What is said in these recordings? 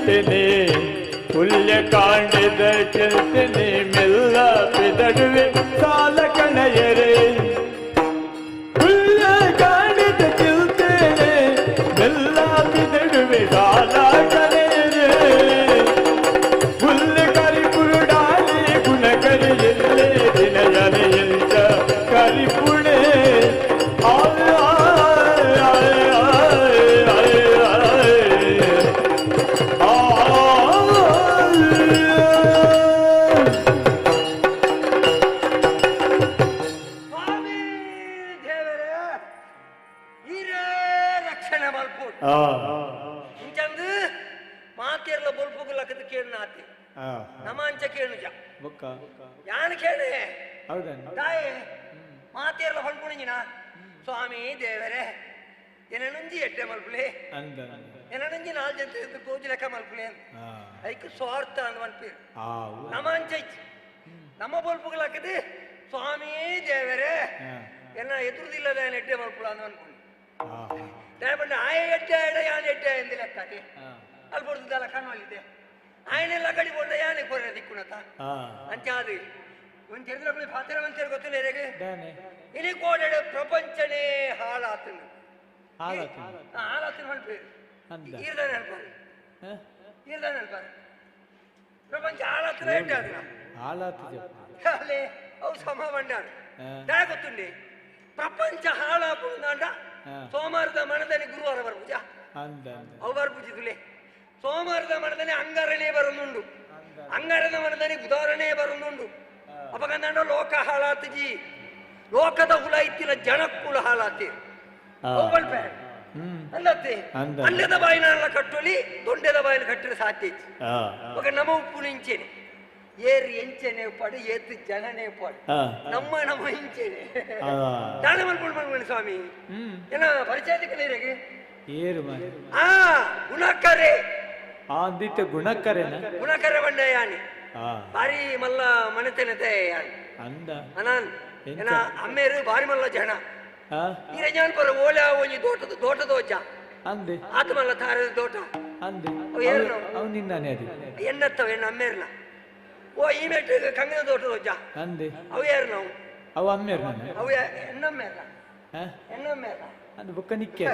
ಚಿಲ್ತನೆ ಹುಲ್ಯ ಕಾಂಡಿದ ಚಿಲ್ತನೆ ಮೆಲ್ಲ ಬಿದಡುವೆ ಸಾಲ ಕಣಯರೆ ಹುಲ್ಯ ಕಾಂಡಿದ ಚಿಲ್ತನೆ ಮೆಲ್ಲ ಬಿದಡುವೆ ಸಾಲ ಕಣಯರೆ ಹುಲ್ಯ ಕರಿ ಕುರುಡಾಲಿ ಗುಣ ಕರಿ ಎಲ್ಲೇ ದಿನ ಜನೆಯಂತ ಕರಿ ಪುಣೆ ಇಂಚಂದು ಮಾತೇರ್ಲ ಬೊಲ್ಪುಗುಲಕದ ಕೇಳು ನಾತಿ ನಮಾಂಚ ಕೇಳುಜ ಯಾನ ಕೇಳೆ ತಾಯೇ ಮಾತೇರ್ಲ ಹೊಂಡ್ಕೊಂಡಿನ ಸ್ವಾಮಿ ದೇವರೇ ಎನನುಂಜಿ ಎಟ್ಟೆ ಮಲ್ಪುಲೆ ಎನನುಂಜಿ ನಾಲ್ ಜನ ತೋಜಿ ಲೆಕ್ಕ ಮಲ್ಪುಲೆ ಅದಕ್ಕೆ ಸ್ವಾರ್ಥ ಅಂದ್ ಮಲ್ಪೇರು ನಮಾಂಚ ನಮ್ಮ ಬೊಲ್ಪುಗುಲಕದ ಸ್ವಾಮಿ ದೇವರೇ ಎನ್ನ ಎದುರುದಿಲ್ಲದ ಎಟ್ಟೆ ಮಲ್ಪುಳ ಅಂದ್ ಅನ್ಕೊಂಡು ದಯಪಟ್ಟು ಆಯ ಎಟ್ಟೆ ಎಡ ಯಾನ್ ಎಟ್ಟೆ ಎಂದು ಲೆಕ್ಕದೆ ಅಲ್ಲಿ ಬಡ್ದಲ್ಲ ಕಣ್ಣಲ್ಲಿದೆ ಆಯನೆಲ್ಲ ಕಡಿ ಕೊಂಡ ಯಾನೆ ಕೊರೆ ದಿಕ್ಕುಣತ ಅಂಚಾದು ಒಂದು ತೆರೆದ್ರೆ ಪಾತ್ರ ಮಂತೇರು ಗೊತ್ತಿಲ್ಲ ಹೇಗೆ ಇನಿ ಕೋಡೆ ಪ್ರಪಂಚನೇ ಹಾಳಾತನು ಹಾಳಾತನು ಹೊಂಟ್ಪೇರು ಈರ್ದಾನೆ ಅನ್ಪಾರು ಈರ್ದಾನೆ ಅನ್ಪಾರು ಪ್ರಪಂಚ ಹಾಳಾತ್ರ ಎಟ್ಟೆ ಅದೇ ಅವು ಸಮ ಬಂಡಾಡು ದಯ ಗೊತ್ತುಂಡಿ ಪ್ರಪಂಚ ಹಾಳಾಪುಂದಾಂಡ ಸೋಮವಾರದ ಮನದಲ್ಲಿ ಗುರುವಾರ ಬರ್ಪೂಜ ಅವು ಬರ್ಪೂಜಿದುಲೆ ಸೋಮವಾರದ ಮನದಲ್ಲಿ ಅಂಗಾರನೇ ಬರುന്നുಂಡು ಅಂಗಾರದ ಮನದಲ್ಲಿ ಬುಧವಾರನೇ ಬರುന്നുಂಡು ಅಪಗಂದಂಡ ಲೋಕ ಹಾಳಾತಜಿ ಲೋಕದ ಹುಳ ಇತ್ತಿನ ಜನಕ್ಕುಳ ಹಾಳಾತಿ ಅಲ್ಲತ್ತೆ ಅಲ್ಲದ ಬಾಯಿನ ಕಟ್ಟೊಲಿ ದೊಡ್ಡದ ಬಾಯಿನ ಕಟ್ಟಿನ ಸಾಧ್ಯ ఒక ನಮ ಉಪ್ಪು ನಿಂಚೇನೆ ಏರು ಎಂಚೆನೆ ಪಡು ಏತು ಜನನೇ ಪಡು ನಮ್ಮ ಇಂಚೇನೆ ದಾನ ಮಲ್ಕೊಂಡು ಸ್ವಾಮಿ ಏನ ಪರಿಚಯಕ್ಕೆ ನೀರಿಗೆ ಗುಣಕರೆ ಆದಿತ್ಯ ಗುಣಕರೆ ಗುಣಕರೆ ಬಂಡೆ ಯಾನಿ ಬಾರಿ ಮಲ್ಲ ಮನೆತನತೆ ಯಾನಿ ಅನಾನ್ ಏನ ಅಮ್ಮೇರು ಬಾರಿ ಮಲ್ಲ ಜನ ಈ ರಜಾನ್ ಪರ ಓಲ ಒಂಜಿ ದೋಟದ ವಜ್ಜ ಆತ ಮಲ್ಲ ತಾರದ ದೋಟ ಅವು ನಿಂದಾನೆ ಎನ್ನತ್ತವ ಎನ್ನ ಅಮ್ಮೇರ್ನ ಓ ಈ ಮೆಟ್ಟು ಕಂಗನ ದೋಟದ ವಜ್ಜ ಅವು ಯಾರು ನಾವು ಅವು ಅಮ್ಮೇರ್ ಅವು ಎನ್ನಮ್ಮೇರ್ನ ಎನ್ನಮ್ಮೇರ್ನ ಅದು ಬೊಕ್ಕ ನಿಕ್ಕೆ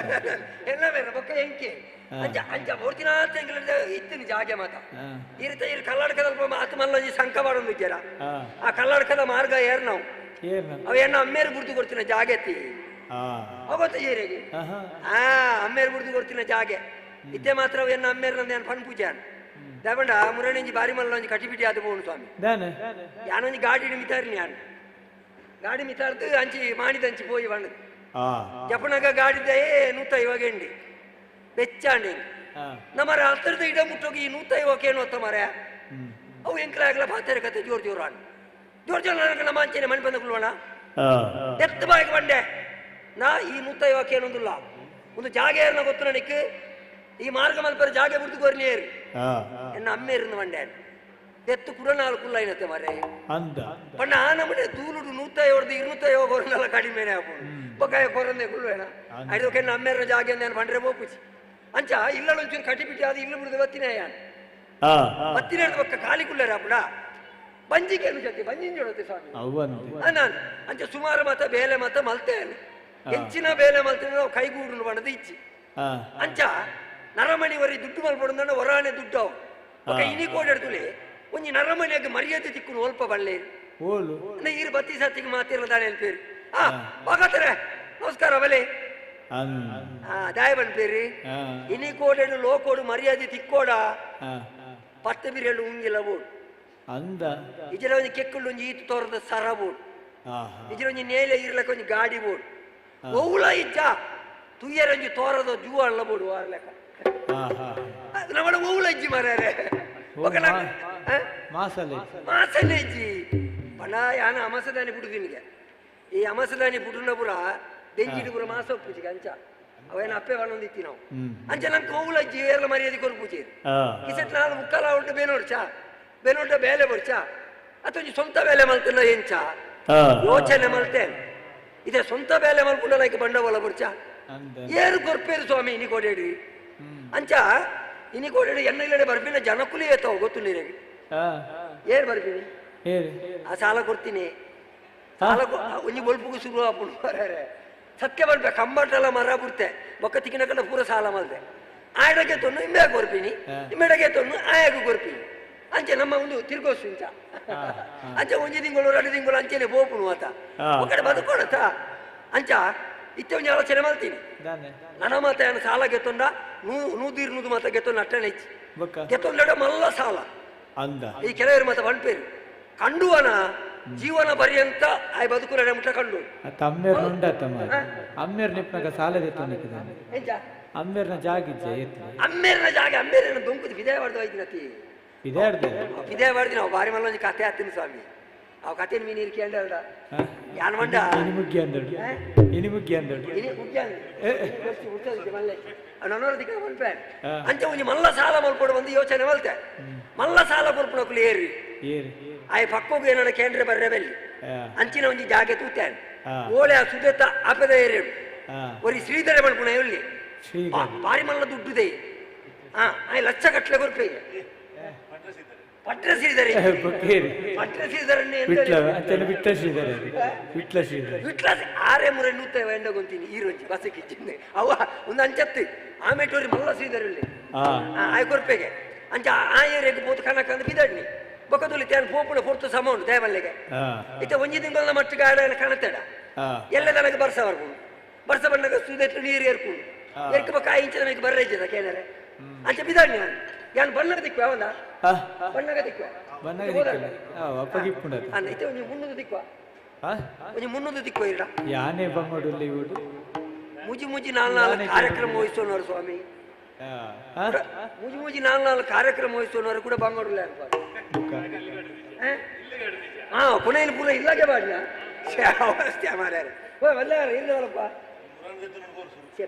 ಎನ್ನಮ್ಮೇರ್ನ ಬೊಕ್ಕ ಎಂಕೆ ಅಂಚ ಅಂಚ ಮೂರ್ತಿನ ಇತ್ತಿನ ಜಾಗೆ ಮಾತ ಈ ರೀತಿ ಇಲ್ಲಿ ಕರ್ನಾಟಕದ ಮಾತು ಮಲ್ಲ ಸಂಕ ಮಾಡೋದು ವಿಚಾರ ಆ ಕರ್ನಾಟಕದ ಮಾರ್ಗ ಏರ್ ನಾವು ಅವ ಎನ್ನ ಅಮ್ಮೇರು ಗುರ್ತು ಕೊಡ್ತಿನ ಜಾಗೆತಿ ಅವತ್ತ ಏರಿಗೆ ಅಮ್ಮೇರು ಗುರ್ತು ಕೊಡ್ತಿನ ಜಾಗೆ ಇದ್ದೆ ಮಾತ್ರ ಅವ ಎನ್ನ ಅಮ್ಮೇರು ನಂದು ಏನು ಫಂಡ್ ಪೂಜಾನ್ ದಯಪಂಡ ಮುರಣಿ ಬಾರಿ ಮಲ್ಲ ಒಂಜಿ ಕಟಿಪಿಟಿ ಆದ ಬೋನು ಸ್ವಾಮಿ ಯಾನೊಂಜಿ ಗಾಡಿ ಮಿತಾರಿನಿ ಯಾನು ಗಾಡಿ ಮಿತಾರ್ದು ಅಂಚಿ ಮಾಡಿದಂಚಿ ಪೋಯಿ ಬಣ್ಣ ಜಪನಗ ಗಾಡಿದ್ದೇ ನೂತ ಇವಾಗ ಎಂಡಿ ಬೆಚ್ಚಾಂಡಿ ನಮ್ಮರ ಹತ್ತಿರದ ಇಡ ಮುಟ್ಟೋಗಿ ಈ ನೂತ ಇವಕ್ಕೇನು ಹೊತ್ತ ಮರ ಅವು ಎಂಕ್ಲಾಗ್ಲ ಪಾತ್ರೆ ಕತೆ ಜೋರ್ ಜೋರಾನ್ ಜೋರ್ ಜೋರ್ ನನಗೆ ನಮ್ಮ ಅಂಚೆನೆ ಮನೆ ಬಂದ ಕುಲ್ವಣ ಎತ್ತ ಬಾಯಿಗೆ ಬಂಡೆ ನಾ ಈ ನೂತ ಇವಕ್ಕೇನೊಂದಿಲ್ಲ ಒಂದು ಜಾಗ ಏರ್ನ ಗೊತ್ತು ನನಕ್ಕೆ ಈ ಮಾರ್ಗ ಮಲ್ಪರ ಜಾಗೆ ಬಿಡ್ದು ಕೊರ್ನಿಯರು ಎನ್ನ ಅಮ್ಮೇರಿನ ಬಂಡೆ ಎತ್ತು ಕೂಡ ನಾಲ್ಕು ಕುಲ್ಲೈನತ್ತೆ ಮರೆ ಪಣ್ಣ ಆ ನಮ್ಮನೆ ತೂಲುಡು 150 250 ಕೊರನೆಲ್ಲ ಕಡಿಮೆನೆ ಹಾಕೊಂಡು ಬೊಕ್ಕಾಯ ಕೊರಂದೆ ಕುಲ್ವೇನ ಐದಕ್ಕೆ ಎನ್ನ ಅಮ್ಮೇರಿನ ಜಾಗೆ ಅಂದೇನು ಬಂಡ್ರೆ ಬೋಪಿಸಿ ಅಂಚ ಇಲ್ಲ ಒಂಚೂರು ಕಟಿಪಿಟಿ ಆದ ಇಲ್ಲ ಬಿಡುದು ಬತ್ತಿನ ಯಾನ್ ಬತ್ತಿನ ಬೊಕ್ಕ ಖಾಲಿ ಕುಲ್ಲರ ಅಪ್ಪಡ ಬಂಜಿಗೆ ಜೊತೆ ಬಂಜಿನ ಜೊತೆ ಸ್ವಾಮಿ ನಾನು ಅಂಚ ಸುಮಾರು ಮತ ಬೇಲೆ ಮತ ಮಲ್ತೇನು ಹೆಚ್ಚಿನ ಬೇಲೆ ಮಲ್ತೇನೆ ನಾವು ಕೈಗೂಡು ಬಣ್ಣದ ಇಚ್ಚಿ ಅಂಚ ನರಮಣಿವರಿ ದುಡ್ಡು ಮಲ್ಪಡ ಹೊರಾಣೆ ದುಡ್ಡು ಅವು ಇನಿ ಕೋಡೆಡ್ತುಲೆ ಒಂಜಿ ನರಮಣಿಯಾಗ ಮರ್ಯಾದೆ ತಿಕ್ಕುನು ಒಲ್ಪ ಬಳ್ಳೆ ಈರು ಬತ್ತಿ ಸತ್ತಿಗೆ ಮಾತಿರದಾಳೆ ಅನ್ಪೇರು ಬಾಗತ್ತಾರೆ ನಮಸ್ಕಾರ ಬಲೆ ದಾಯ ಬಂದ್ಪೇರಿ ಇನಿ ಕೋಡೆಡು ಲೋಕೋಡು ಮರ್ಯಾದೆ ತಿಕ್ಕೋಡ ಪತ್ತ ಬಿರಿಯಲು ಉಂಗಿಲ್ಲ ಬೋಡು ಇಜಲ ಒಂಜಿ ಕೆಕ್ಕುಳು ಒಂಜಿ ಈತು ತೋರದ ಸರ ಬೋಡು ಇಜಲ ಒಂಜಿ ನೇಲೆ ಇರ್ಲಕ್ಕ ಒಂಜಿ ಗಾಡಿ ಬೋಡು ಒವ್ಳ ಇಜ್ಜ ತುಯ್ಯರಂಜಿ ತೋರದ ಜೂ ಅಲ್ಲ ಬೋಡು ಆರ್ ಲೆಕ್ಕ ನಮ್ಮಡ ಒವ್ಳ ಇಜ್ಜಿ ಮಾರ್ಯಾರೆ ಮಾಸಲೆ ಇಜ್ಜಿ ಬಣ ಯಾನ ಅಮಸದಾನಿ ಬುಡುದಿನಿಗೆ ಈ ಅಮಸದಾನಿ ಬುಡುನ ಪುರ ದೆಂಜಿಡು ಪುರ ಮಾಸ ಒಪ್ಪುಜಿಗೆ ಅಂಚ ಅವೇನ ಅಪ್ಪೆ ಬಣ್ಣೊಂದಿತ್ತಿ ನಾವು ಅಂಚ ನಂಗೆ ಒವ್ಳ ಇಜ್ಜಿ ಏರ್ಲ ಮರ್ಯಾದೆ ಕೊರ್ಪುಜಿ ಕಿಸೆಟ್ ನಾಲ್ ಮುಕ್ಕಲ ಉಂಟು ಬೇನೋಡ್ಚ ಬೇನೋಟ ಬೇಲೆ ಬರ್ಚ ಅಥವಾ ಸ್ವಂತ ಬೇಲೆ ಮಲ್ತನ ಎಂಚ ಯೋಚನೆ ಮಲ್ತೇನೆ ಇದೇ ಸ್ವಂತ ಬೇಲೆ ಮಲ್ಕೊಂಡಲೈಕೆ ಬಂಡವಾಳ ಬರ್ಚ ಏರು ಕೊರ್ಪೇರು ಸ್ವಾಮಿ ಇನಿ ಕೊಡೇಡಿ ಅಂಚ ಇನಿ ಕೋಡೆ ಎನ್ನ ಇಲ್ಲಡೆ ಬರ್ಬಿನ ಜನಕುಲಿ ಏತಾವ ಗೊತ್ತು ನೀರಿಗೆ ಏನ್ ಬರ್ತೀನಿ ಆ ಸಾಲ ಕೊಡ್ತೀನಿ ಸಾಲ ಒಂಜಿ ಬಲ್ಪುಗು ಶುರು ಆಪುಡು ಸತ್ಯ ಬರ್ಬೆ ಕಂಬಟ್ಟೆಲ್ಲ ಮರ ಬಿಡ್ತೆ ಬೊಕ್ಕ ತಿಕ್ಕಿನ ಕಡೆ ಪೂರ ಸಾಲ ಮಲ್ತೆ ಆಯಡಗೆ ತೊನ್ನು ಇಮ್ಮೆಗೆ ಕೊರ್ಪಿನಿ ಇಮ್ಮೆಡಗೆ ತೊನ್ನು ಆಯಗೂ ಕೊರ್ಪಿನಿ ಅಂಚೆ ನಮ್ಮ ಒಂದು ತಿರ್ಗೋಸು ಇಂಚ ಅಂಚೆ ಒಂಜಿ ತಿಂಗಳು 2 ತಿಂಗಳು ಅಂಚೆನೆ ಬೋಪುನು ಆತ ಒಕ್ಕಡೆ ಬದುಕೋಣತ ಅಂಚ ಇತ್ತೆ ಒಂಜಿ ಆಲೋಚನೆ ಮಾಡ್ತೀನಿ ನನ್ನ ಮಾತ ಏನು ಸಾಲ ಗೆತ್ತೊಂಡ ನೂದೀರ್ನುದು ಮಾತ ಗೆತ್ತೊಂಡು ಅಟ್ಟನೆ ಇಚ್ಚಿ ಗೆತ್ತೊಂಡ ಮಲ್ಲ ಸಾಲ ಈ ಕೆಲವರು ಮಾತ ಬಣ್ಪೇರು ಕಂಡುವನ ಜೀವನ ಪರ್ಯಂತ ಆಯ್ ಬದುಕುಲ ಮುಟ್ಟ ಕಂಡು ಅಮ್ಮೇರ್ನ ಜಾಗ ಅಮ್ಮೇರ್ನ ಜಾಗ ಅಮ್ಮೇರನ ದೊಂಕುದು ವಿದಯ ಮಾಡ್ದು ಐದಿನತಿ ವಿದಯ ಮಾಡ್ದಿ ನಾವು ಬಾರಿ ಮಲ್ಲ ಒಂಜಿ ಕತೆ ಹತ್ತಿನ ಸ್ವಾಮಿ ಅವ್ ಕತೆ ಮೀನು ಇರ್ಕಿ ಅಂಡ ಯಾನ್ ಮಂಡ ಇನಿ ಮುಗ್ಗಿ ಮಲ್ಲೆ ನನ್ನೋರ ದಿಕ್ಕ ಮಲ್ಪೆ ಅಂಚೆ ಒಂಜಿ ಮಲ್ಲ ಸಾಲ ಮಲ್ಪಡು ಬಂದು ಯೋಚನೆ ಮಲ್ತೆ ಮಲ್ಲ ಸಾಲ ಕೊರ್ಪುನಕುಲು ಏರಿ ಆಯ್ ಪಕ್ಕೋಗು ಏನಾರ ಕೇಂದ್ರ ಬರ್ರೆ ಬೆಲ್ಲಿ ಅಂಚಿನ ಒಂಜಿ ಜಾಗೆ ತೂತ್ಯಾನ್ ಓಳೆ ಆ ಸುದೆತ್ತ ಆಪದ ಏರೇಡು ಒರಿ ಶ್ರೀಧರ ಮಲ್ಪುಣ ಎಲ್ಲಿ ಬಾರಿ ಮಲ್ಲ ದುಡ್ಡುದೆ ಆಯ್ ಲಕ್ಷ ಕಟ್ಲೆ ಕೊರ್ಪೆ ಪಟ್ಟ ಶ್ರೀಧರ ಆರೇ ಮುರೆ ನೂತ ಎಂಡಗೊಂತೀನಿ ಈ ರೋಜಿ ಬಸಕಿಚ್ಚಿಂದೆ ಅವ ಒಂದು ಅಂಚತ್ತು ಆಮೇಟೋರಿ ಮಲ್ಲ ಶ್ರೀಧರಲ್ಲಿ ಆಯ್ ಕೊರ್ಪೆಗೆ ಅಂಚ ಆ ಏರಿಯಾಗೆ ಪೋತು ಕನಕ ಅಂದ್ರೆ ಬಿದಡ್ನಿ ಬೊಕ್ಕದಲ್ಲಿ ತೇನು ಪೋಪುಣ ಪೊರ್ತು ಸಮ ಉಂಟು ದೇವಲ್ಲಿಗೆ ಇತ್ತೆ ಒಂಜಿ ತಿಂಗಳ ಮಟ್ಟಿಗೆ ಆಡ ಕಾಣತ್ತೇಡ ಎಲ್ಲ ನನಗೆ ಬರ್ಸ ಬರ್ಬೋದು ಬರ್ಸ ಬಂದಾಗ ಸುದೆಟ್ಟು ನೀರು ಏರ್ಕೊಂಡು ಎರ್ಕ ಬಕ್ಕ ಇಂಚದ ಮೇಲೆ ಬರ್ರೈಜದ ಕೇನಾರೆ ಅಂಚ ಬಿದಡ್ನಿ ನಾನು ಯಾನ್ ಬಣ್ಣಗ ದಿಕ್ಕು ಅವನ ಬಣ್ಣಗ ದಿಕ್ಕು ಇತ್ತೆ ಒಂಜಿ ಮುನ್ನೂದು ದಿಕ್ಕು ಒಂಜಿ ಮುನ್ನೂದು ದಿಕ್ಕು ಇರ ಯಾನೇ ಬಂಗೋಡು ಮುಜಿ ನಾಲ್ಕು ಕಾರ್ಯಕ್ರಮ ವಹಿಸೋನವರು ಸ್ವಾಮಿ ಮುಜಿ ನಾಲ್ಕು ಕಾರ್ಯಕ್ರಮ ವಹಿಸೋನವರು ಕೂಡ ಬಂಗೋಡಲ್ಲ ಪುನಃ ಪುನಃ ಇಲ್ಲಾಗೆ ಬಾಡ್ನ ಅವಸ್ಥೆ ಮಾರ್ಯಾರ ಬಂದಾರ ಇಲ್ಲವಲ್ಲಪ್ಪ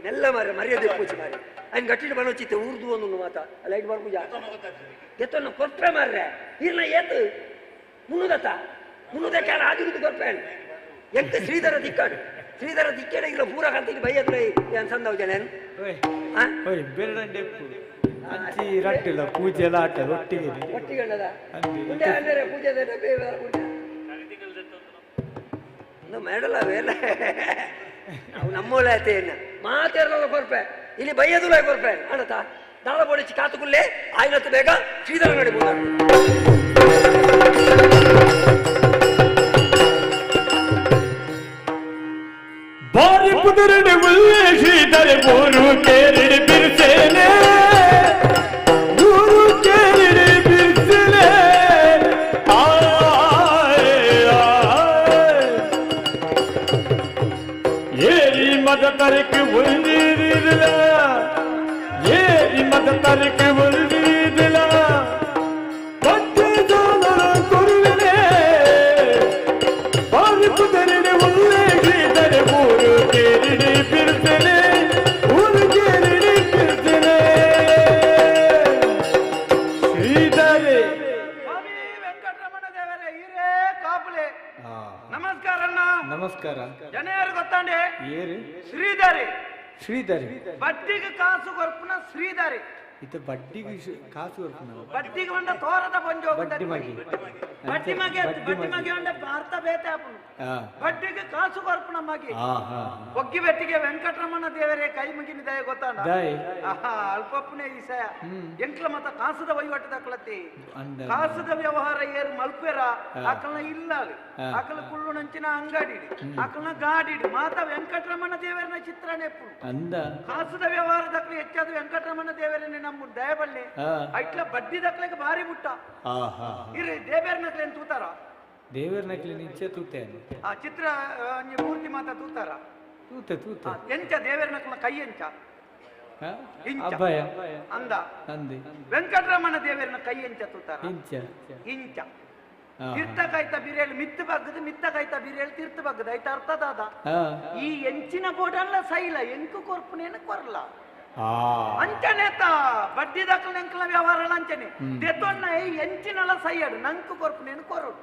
ಮೆಲ್ಲ ಮಾರ ಮರ್ಯಾದೆ ಪೂಜೆ ಮಾರಿ ఆయన గట్టిని పని వచ్చి ఊరుదు అని మాత లైట్ వరకు ఎత్తున్న కొట్టే మారే ఈయన ఏతు మున్నుదత మున్నుదక్కాను ఆదిరుద్దు కొట్టాను ఎంత శ్రీధర దిక్కాడు శ్రీధర దిక్కాడు ఇలా పూర కంటికి భయ్యత్తులై నేను సందవు జనేను ಬೆರಡಂಡೆ ಅಂಚಿ ರಟ್ಟಿಲ್ಲ ಪೂಜೆ ಎಲ್ಲ ಆಟ ಒಟ್ಟಿಗೆ ಒಟ್ಟಿಗೆಣ್ಣದ ಮುಂದೆ ಅಂದರೆ ಪೂಜೆ ಮೇಡಲ್ಲ ವೇಲೆ ಅವು ನಮ್ಮೋಳೆ ಆಯ್ತೇನ ಮಾತೇರಲ್ಲ ಕೊರ್ಪೆ ಇಲ್ಲಿ ಬೈಯದುಲ ಕೊರ್ಪೆ ಅಣತ ದಾಳ ಬೋಡಿಸಿ ಕಾತುಕುಲ್ಲೇ ಆಯ್ನತ್ತು ಬೇಗ ಶ್ರೀಧರ ನಡಿಬೋದು ಬಾರಿ ಕುದುರಡೆ ಮುಲ್ಲೆ ಶ್ರೀಧರ ಬೋರು ಕೇರಿಡಿ ಬಿರ್ಸೇನೆ ಊರು ಕೇರಿಡಿ ಬಿರ್ಸೇನೆ ಏರಿ ಮದ ತರಕ್ಕೆ ಉಳಿದಿರಲಿಲ್ಲ ಏರಿ ಮದ ತರಕ್ಕೆ ಉಳಿದಿರಲಿಲ್ಲ ಮತ್ತೆ ಜಾನರ ಕೊರುವಿನೆ ಬಾರಿ ಕುದುರಡೆ ಮುಲ್ಲೆ ಶ್ರೀಧರ ಬೋರು ಕೇರಿಡಿ ಬಿರ್ಸೇನೆ ಊರು ಕೇರಿಡಿ ಬಿರ್ಸೇನೆ ಶ್ರೀಧರೆ ವೆಂಕಟರಮಣ ದೇವರೇ ಹಿರೇ ಕಾಪುಲೆ ನಮಸ್ಕಾರ ಅಣ್ಣ ನಮಸ್ಕಾರ ಜನ ಯಾರು ಗೊತ್ತಾಂಡೆ ಏರು ಶ್ರೀಧರಿ ಶ್ರೀಧರಿ ಬಡ್ಡಿಗೆ ಕಾಸು ಕೊರ್ಪುನ ಶ್ರೀಧರಿ ಇದು ಬಡ್ಡಿಗೆ ಕಾಸು ಕೊಡ್ತಾನ ಬಡ್ಡಿಗೆ ಬಂದ ತೋರದ ಬಂಜೋ ಬಡ್ಡಿ ಮಗಿ ಬಡ್ಡಿ ಮಗೆ ಒಂದ ಭಾರತ ಬೇತೆ ಆಪುನು ಬಡ್ಡಿಗೆ ಕಾಸು ಕೊರ್ಪುನ ಮಗಿ ಒಗ್ಗಿ ಬೆಟ್ಟಿಗೆ ವೆಂಕಟರಮಣ ದೇವರೇ ಕೈ ಮುಗಿನ ದಯ ಗೊತ್ತಾಂಡ ಅಲ್ಪಪ್ಪನೇ ವಿಷಯ ಎಂಕ್ಲ ಮತ್ತ ಕಾಸದ ವಹಿವಾಟು ದಕ್ಕಲತ್ತಿ ಕಾಸದ ವ್ಯವಹಾರ ಏರು ಮಲ್ಪೆರ ಆಕಲ್ನ ಇಲ್ಲ ಆಕಲ ಕುಳ್ಳು ನಂಚಿನ ಅಂಗಡಿ ಆಕಲ್ನ ಗಾಡಿಡು ಮಾತ ವೆಂಕಟರಮಣ ದೇವರನ ಚಿತ್ರ ನೆಪ್ಪು ಅಂದ ಕಾಸದ ವ್ಯವಹಾರ ದಕ್ಕಲು ಹೆಚ್ಚಾದ ವೆಂಕಟರಮಣ ದೇವರನ್ನೇ ನಮ್ಮ ದಯಬಲ್ಲೆ ಐಟ್ಲ ಬಡ್ಡಿ ದಕ್ಕಲಿಗೆ ಭಾರಿ ಮುಟ್ಟ ಇರಿ ದೇವೇರ್ ನಕ್ಲೆ ತೂತಾರ ದೇವರ ನಕ್ಲಿ ನಿಂಚೆ ತೂತೇನೆ ಆ ಚಿತ್ರ ಮೂರ್ತಿ ಮಾತ ತೂತಾರ ತೂತ ಎಂಚ ದೇವೇರ್ ನಕ್ಲ ಕೈ ಎಂಚ ಅಬ್ಬಯ ಅಂದ ಅಂದಿ ವೆಂಕಟರಮಣ ದೇವರನ ಕೈ ಎಂಚ ತೂತಾರ ಇಂಚ ತೀರ್ಥ ಕಾಯ್ತ ಬಿರಿಯಲ್ ಮಿತ್ತು ಬಗ್ಗದು ಮಿತ್ತ ಕಾಯ್ತ ಬಿರಿಯಲ್ ತೀರ್ಥ ಬಗ್ಗದ ಆಯ್ತ ಅರ್ಥದಾದ ಈ ಎಂಚಿನ ಬೋಡಲ್ಲ ಸೈಲ ಎಂಕು ಕೊರ್ಪುನೇನ ಕೊರ್ಲ ಅಂಚನೆತ ಬಡ್ಡಿ ದಕ್ಕಲ ಎಂಕಲ ವ್ಯವಹಾರ ಅಂಚನೆ ತೆತ್ತೊನ್ನ ಎಂಚಿನಲ್ಲ ಸೈಯಡು ನಂಕು ಕೊರ್ಪುನೇನು ಕೊರಡು